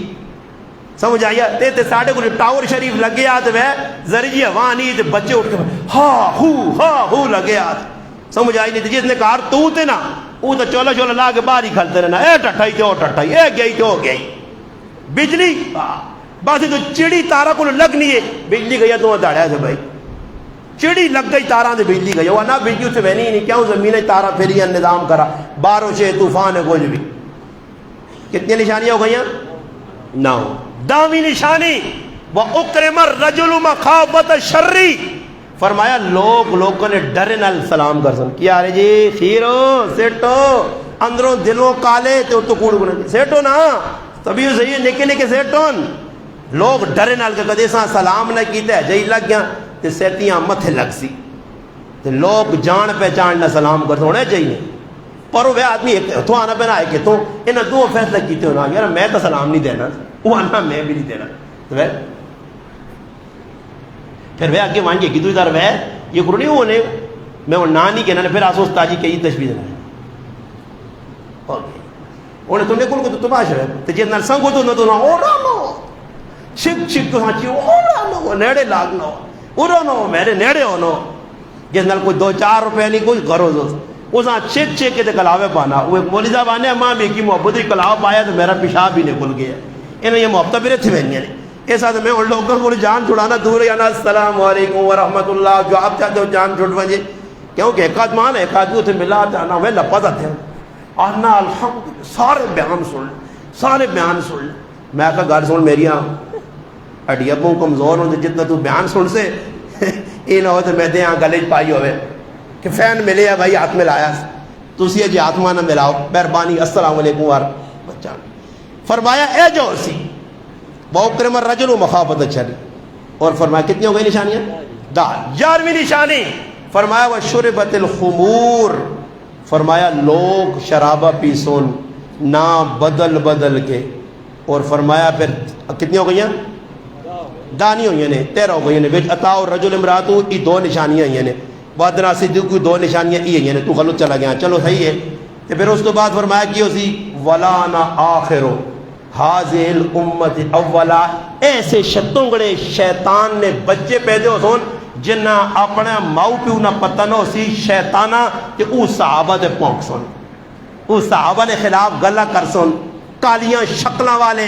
سمجھ آئیا تے ساڑے کو ٹاور شریف لگے آتے وہ زرجی ہوا نہیں تے بچے اٹھ کے ہاں ہو لگے آتے سمجھ آئی نہیں جس نے کہا تو تے نا وہ تو چولا چولا لا کے باہر ہی کھلتے رہنا اے ٹٹھائی تے او ٹٹھائی اے گئی تے ہو گئی بجلی بس تو چڑی تارا کو لگ نہیں ہے بجلی گئی تو داڑیا تھے بھائی چڑی لگ گئی تارا تے بجلی گئی وہ نہ بجلی سے بہنی نہیں کیوں زمین تارا پھر یہ نظام کرا بارش ہے طوفان ہے کچھ بھی کتنی نشانیاں ہو گئی ہیں 9 داویں نشانی وَأُكْرِمَ الرَّجُلُ مَخَافَةَ الشَّرِّ فرمایا لوگوں نے ڈرے نال سلام کر سن کیا رہے جی خیرو سیٹو اندروں دلوں کالے تو کوڑ گنے سیٹو نا تبھی صحیح نکے نکے سیٹون لوگ ڈرے نال کے کدے سا سلام نہ کیتے جئی لگ گیا تے سیٹیاں متھے لگ سی تے لوگ جان پہچان نہ سلام کر ہونے چاہیے پر وہ آدمی تو آنا پہنا ہے کہ تو انہیں دو فیصلہ کیتے ہونا یار میں تو سلام نہیں دینا وہ آنا میں بھی نہیں دینا تو پھر وہ آگے مانگے کہ تو ادھر وہ یہ کرو نہیں ہونے میں وہ نانی کہنا پھر آسوس تاجی کہی تشبیح دینا انہیں تو نکل کو تو تماشا ہے تو جتنا سنگو تو نہ تو نہ او رانو چھک چھک تو ہاں چی او رانو نیڑے لاغنو او رانو میرے نیڑے ہونو جتنا کوئی 2-4 روپے نہیں کوئی غروز اساں چھک چھک کے کلاوے پانا وہ ایک مولی صاحب آنے ماں میں کی محبت ہی کلاو پایا تو میرا پیشاب بھی نکل گیا انہیں یہ محبتہ بھی رہتی بہنی ہے ایسا تو میں ان لوگوں کو جان چھڑانا دور ہے یانا السلام علیکم ورحمت اللہ جو آپ چاہتے ہو جان چھوڑ بجے کیونکہ ایک آدھ مان ایک آدھ تھے ملا جانا وہ لپا تھے آنا الحمد سارے بیان سن میں کہا گھر سن میری اڈیا پوں کمزور ہوں جتنا تو بیان سن سے یہ نہ ہو تو میں دے گلے پائی ہوئے کہ فین ملے ہے بھائی ہاتھ میں لایا تو اسی جی ہاتھ مانا ملاؤ مہربانی السلام علیکم بچہ فرمایا اے جو سی وَأُكْرِمَ الرَّجُلُ مَخَافَةَ الشَّرِّ اور فرمایا کتنی ہو گئی نشانیاں 11ویں نشانی فرمایا وَشُرِبَتِ الْخُمُورِ فرمایا لوگ شرابہ پیسون نہ بدل کے اور فرمایا پھر کتنی ہو گئی ہیں دانی ہوئی ہیں 13 ہو گئی ہیں وِجْ أَتَاهُ الرَّجُلُ امْرَأَتُهُ یہ 2 نشانیاں ہیں وَأَدْنَىٰ صِدِّقُ کی 2 نشانیاں یہ ہیں تو غلط چلا گیا چلو صحیح ہے تو پھر اس کے بعد فرمایا کی اسی وَلَانَ آخِرُ حاضر الامت اولا ایسے شتوں گڑے شیطان نے بچے پیدے ہو سون جنہ اپنا ماؤ پیو نہ پتہ نہ سی شیطانہ کہ او صحابہ دے پونک سن او صحابہ نے خلاف گلہ کر سن کالیاں شکلہ والے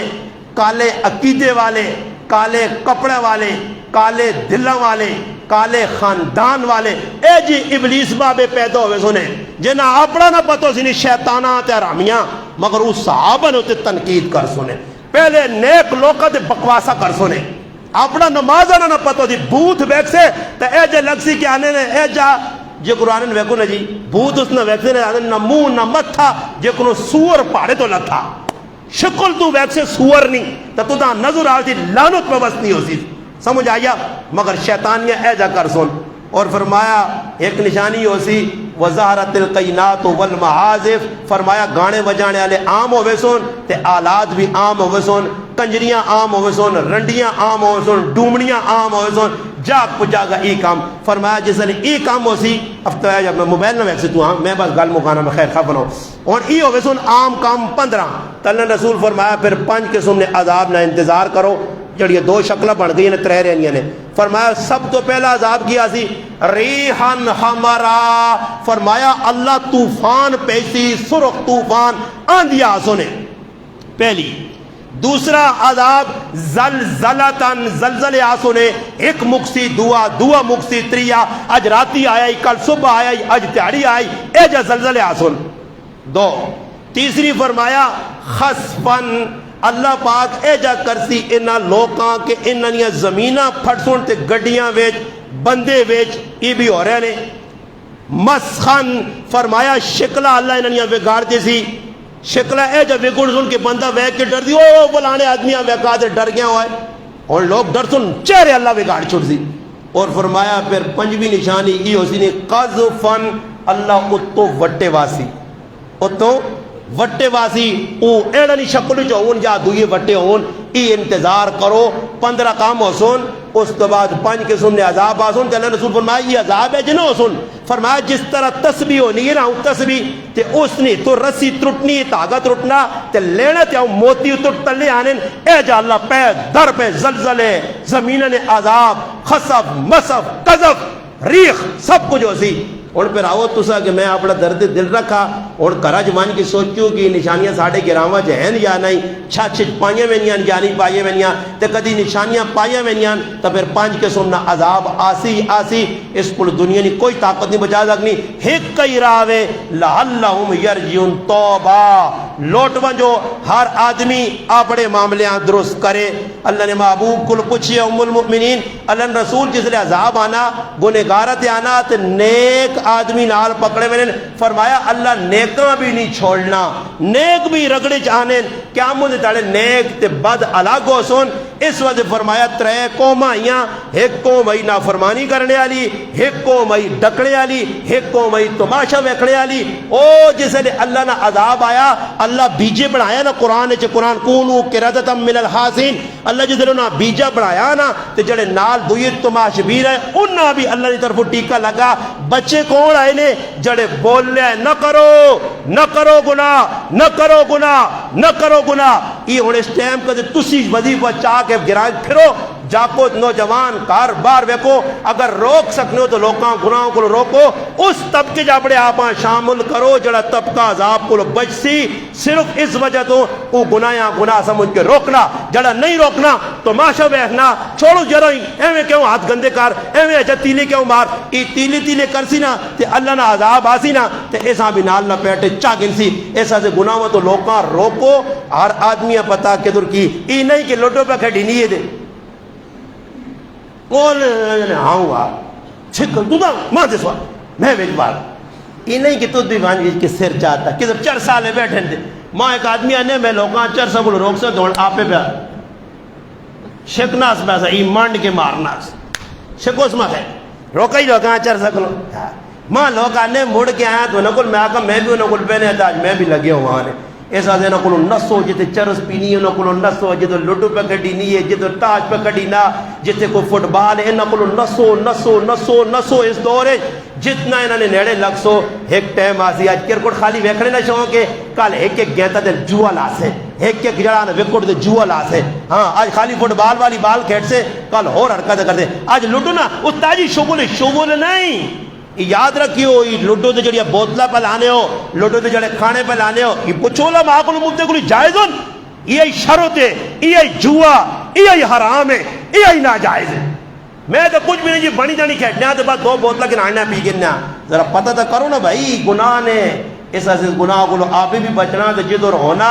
کالے عقیدے والے کالے کپڑے والے کالے دلوں والے کالے خاندان والے اے جی ابلیس بابے پیدا ہوئے سنے جنہ اپنا نہ پتہ سی شیطانہ تے حرامیاں مگر اس صحابہ نے تنقید کر سنے پہلے نیک لوکا تے بکواسا کر سنے اپنا نمازہ نہ پتہ دی بوت بیک سے تے اے جے لگ سی کہ آنے نے اے جا جے قرآن نے ویکو نا جی بوت اس نے ویک سے نہ منہ نہ مت تھا جے کنو سور پاڑے تو لگ تھا شکل تو ویک سے سور نہیں تو تا نظر آتی لانت پہ بس نہیں ہو سی سمجھ آیا مگر شیطانیہ اے جا کر سن اور فرمایا ایک نشانی ہو سی وزارت القینات والمعازف فرمایا گانے بجانے والے عام ہوئے سن تے آلات بھی عام ہوئے سن کنجریاں عام ہوئے سن رنڈیاں عام ہوئے سن ڈومڑیاں عام ہوئے سن جاگ پجاگا ای کام فرمایا جس نے ای کام ہو سی اب تو ہے جب میں موبائل نہ ویک سے تو ہاں میں بس گل مکانا میں خیر خواہ بناؤں اور ای ہوئے سن عام کام 15 تلن رسول فرمایا پھر 5 قسم نے عذاب نہ انتظار کرو جڑی 2 شکلہ بڑھ گئی نے 3 رہنیاں نے فرمایا سب تو پہلا عذاب کیا سی ریحن حمرا فرمایا اللہ طوفان پیسی سرخ طوفان آندھیا سنے پہلی دوسرا عذاب زلزلتن زلزلے آسونے ایک مکسی دعا مکسی تریا اج راتی آیا کل صبح آیا اج تیاری آئی اے جا زلزلے آسون 2 تیسری فرمایا خسفن اللہ پاک اے جا کرسی انہا لوکاں کے انہا زمینہ پھٹسون تے گڑیاں ویچ بندے ویچ یہ بھی ہو رہے نے مسخن فرمایا شکلہ اللہ انہا وگار دیسی شکلہ اے جا وگڑ سن کے بندہ ویک کے ڈر دی او بلانے آدمیاں ویکاتے ڈر گیا ہوئے اور لوگ ڈر سن چہرے اللہ وگار چھوڑ دی اور فرمایا پھر 5ویں نشانی یہ ہو سی نے قذفن اللہ اتو وٹے واسی اتو وٹے واسی او ایڑا نہیں شکل جو ہون یا دوئے وٹے ہون ای انتظار کرو 15 کام ہو سن اس تو بعد 5 قسم نے عذاب آسن تے اللہ رسول فرمایا یہ عذاب ہے جنہوں سن فرمایا جس طرح تسبیح ہونی ہے نا تسبیح تے اس نے تو رسی ٹوٹنی طاقت ٹوٹنا تے لینا تے موتی ٹوٹ تلے آنے اے جا اللہ پہ در پہ زلزلے زمین نے عذاب خصف مصف قذف ریخ سب کچھ ہو سی اور پھر آؤ تسا کہ میں اپنا درد دل رکھا اور کرا جوان کی سوچوں کہ نشانیاں ساڑھے گراواں جہن یا نہیں چھچ پائیں میں نہیں جانی پائیں میں نہیں تے کدی نشانیاں پائیں میں نہیں تو پھر 5 قسم نہ عذاب آسی اس پر دنیا نے کوئی طاقت نہیں بچا سکنی ایک کئی راوے لعلہم یرجعون توبہ لوٹ ونجو ہر آدمی اپنے معاملیاں درست کرے اللہ نے محبوب کل پوچھے ام المؤمنین اللہ نے رسول جس لئے عذاب آنا گنہگارت آنا تے نیک آدمی نال پکڑے میں نے فرمایا اللہ نیکاں بھی نہیں چھوڑنا نیک بھی رگڑے چاہنے کیا مجھے تاڑے نیک تے بد الگ ہو سن اس وجہ فرمایا 3 قوم آئیاں ایک قوم آئی نافرمانی کرنے والی ایک قوم آئی ڈکڑے والی ایک قوم آئی تماشا ویکھنے والی او جسے لئے اللہ نہ عذاب آیا اللہ بیجے بڑھایا نا قرآن چے قرآن کونو قردتا من الحاسین اللہ جسے لئے نا بیجا بڑھایا نا تے جڑے نال دوئی تماش بھی رہے انہا بھی اللہ نے طرف ٹیکا لگا بچے کون آئے نے جڑے بول لے نہ کرو گناہ نہ کرو گناہ یہ ہونے اس ٹائم کا تسی وظیفہ چاہ کے گرائیں پھرو جاکو نوجوان کار بار ویکو اگر روک سکنے ہو تو لوکاں گناہوں کو روکو اس طبقے جاپڑے آپاں شامل کرو جڑا طبقہ عذاب کو بچ سی صرف اس وجہ تو وہ گناہ سمجھ کے روکنا جڑا نہیں روکنا تو ماشا بیخنا چھوڑو جرائیں ایویں کیوں ہاتھ گندے کار ایویں اچھا تیلی کیوں مار ای تیلی کرسی نا تے اللہ نہ عذاب آسی نا تے ایسا بھی نال نہ پیٹے چاگن سی ایسا سے گناہوں تو لوکاں روکو ہر آدمی پتا کدھر کی ای نہیں کہ لوٹو پہ کھڑی نہیں دے کون آؤں گا چھکل تو دا ماں دے سوال میں بیچ بار یہ نہیں کہ تو بھی وانجی کے سر چاہتا کہ جب 4 سالے بیٹھیں دے ماں ایک آدمی آنے میں لوگاں 4 سال کو روک سکتے ہیں آپ پہ شکناس میں ایسا ایمانڈ کے مارناس شکوس میں ہے روکا ہی لوگاں 4 سال کو ماں لوگ آنے مڑ کے آیا تو نکل میں آکا میں بھی نکل پہنے تھا آج میں بھی لگے ہوں وہاں نے ایسا دے نکلو نسو جتے چرس پینی ہے نکلو نسو جتے لڈو پہ کڑی نہیں ہے جتے ٹاچ پہ کڑی نہ جتے کوئی فٹ بال ہے نکلو نسو اس دور ہے جتنا انہوں نے نیڑے لگ سو ایک ٹائم آسی آج کرکٹ خالی ویکھنے نہ شوق ہے کل ایک گینتا دے جوا لاسے ایک جڑانا وکٹ دے جوا لاسے ہاں آج خالی فٹ بال والی بال کھیٹ سے کل اور حرکت کرتے آج لڈو نا اتاجی شغل نہیں یاد رکھیو یہ لوڈو دے جڑی بوتلہ پہ لانے ہو لوڈو دے جڑے کھانے پہ لانے ہو یہ پچھولا ماں کو مدے کو جائز ہون یہ شرط ہے یہ جوا یہ حرام ہے یہ ناجائز ہے میں تو کچھ بھی نہیں جی بنی جانی کھیٹنے آتے بعد 2 بوتلہ کے نانا پی گرنا ذرا پتہ تو کرو نا بھائی گناہ نے اس عزیز گناہ کو آپ بھی بچنا تو جدر ہونا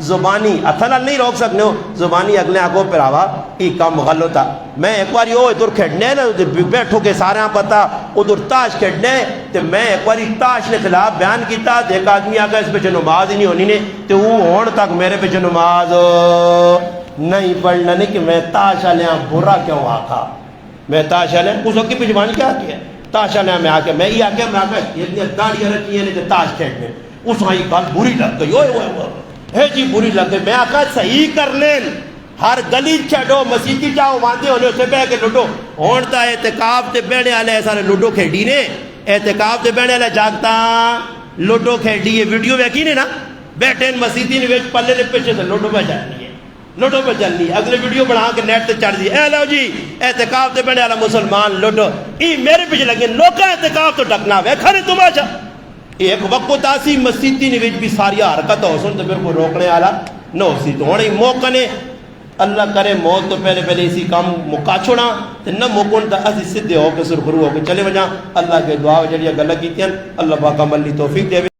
زبانی اتھلا نہیں روک سکنے ہو زبانی اگلے آگوں پر آوا یہ کام غلط تھا میں ایک بار یہ ادھر کھڑنے نا بیٹھو کے سارے ہاں پتا ادھر تاش کھڑنے تو میں ایک بار تاش نے خلاف بیان کیتا ایک آدمی آگا اس پہ نماز ہی نہیں ہونی نے تو وہ ہون تک میرے پہ نماز نہیں پڑھنا نہیں کہ میں تاش آلیاں برا کیوں آکھا میں تاش آلیاں اس وقت کی پجوانی کیا کیا تاش آلیاں میں آکے میں یہ آکے میں آکے یہ داڑیاں رکھی ہیں نہیں تاش کھڑنے اس وہاں یہ بات بری لگ گئی ہے جی بری لگ گئی میں آکا صحیح کر لیں ہر گلی چھڑو مسیحی چاہو مانتے ہونے اسے بے کے لوڈو ہونتا اعتقاب تے بیڑے آلے سارے لوڈو کھیڑی نے اعتقاب تے بیڑے آلے جاگتا لوڈو کھیڑی یہ ویڈیو ویکی نے نا بیٹھے مسیحی نے ویچ پلے نے پیچھے سے لوڈو پہ جانی ہے لوڈو پہ چلنی ہے اگلے ویڈیو بڑھا کے نیٹ تے چڑھ دی اے لو جی اعتقاب تے بیڑے آلے مسلمان لوڈو ای میرے پیچھے لگے لوکا اعتقاب تو ڈکنا وے کھانے تماشا ایک وقت آسی مسیحی نے بھی ساری حرکت ہو سن تو پھر کوئی روکنے والا نہ ہو سی تو ہونے موقع نے اللہ کرے موت تو پہلے اسی کام مکا چھوڑا تو نہ موقعن تا اسی صدے ہو کے سرخرو ہو کے چلے وجہ اللہ کے دعا جڑیاں گلہ کیتیاں اللہ پاک عمل لی توفیق دے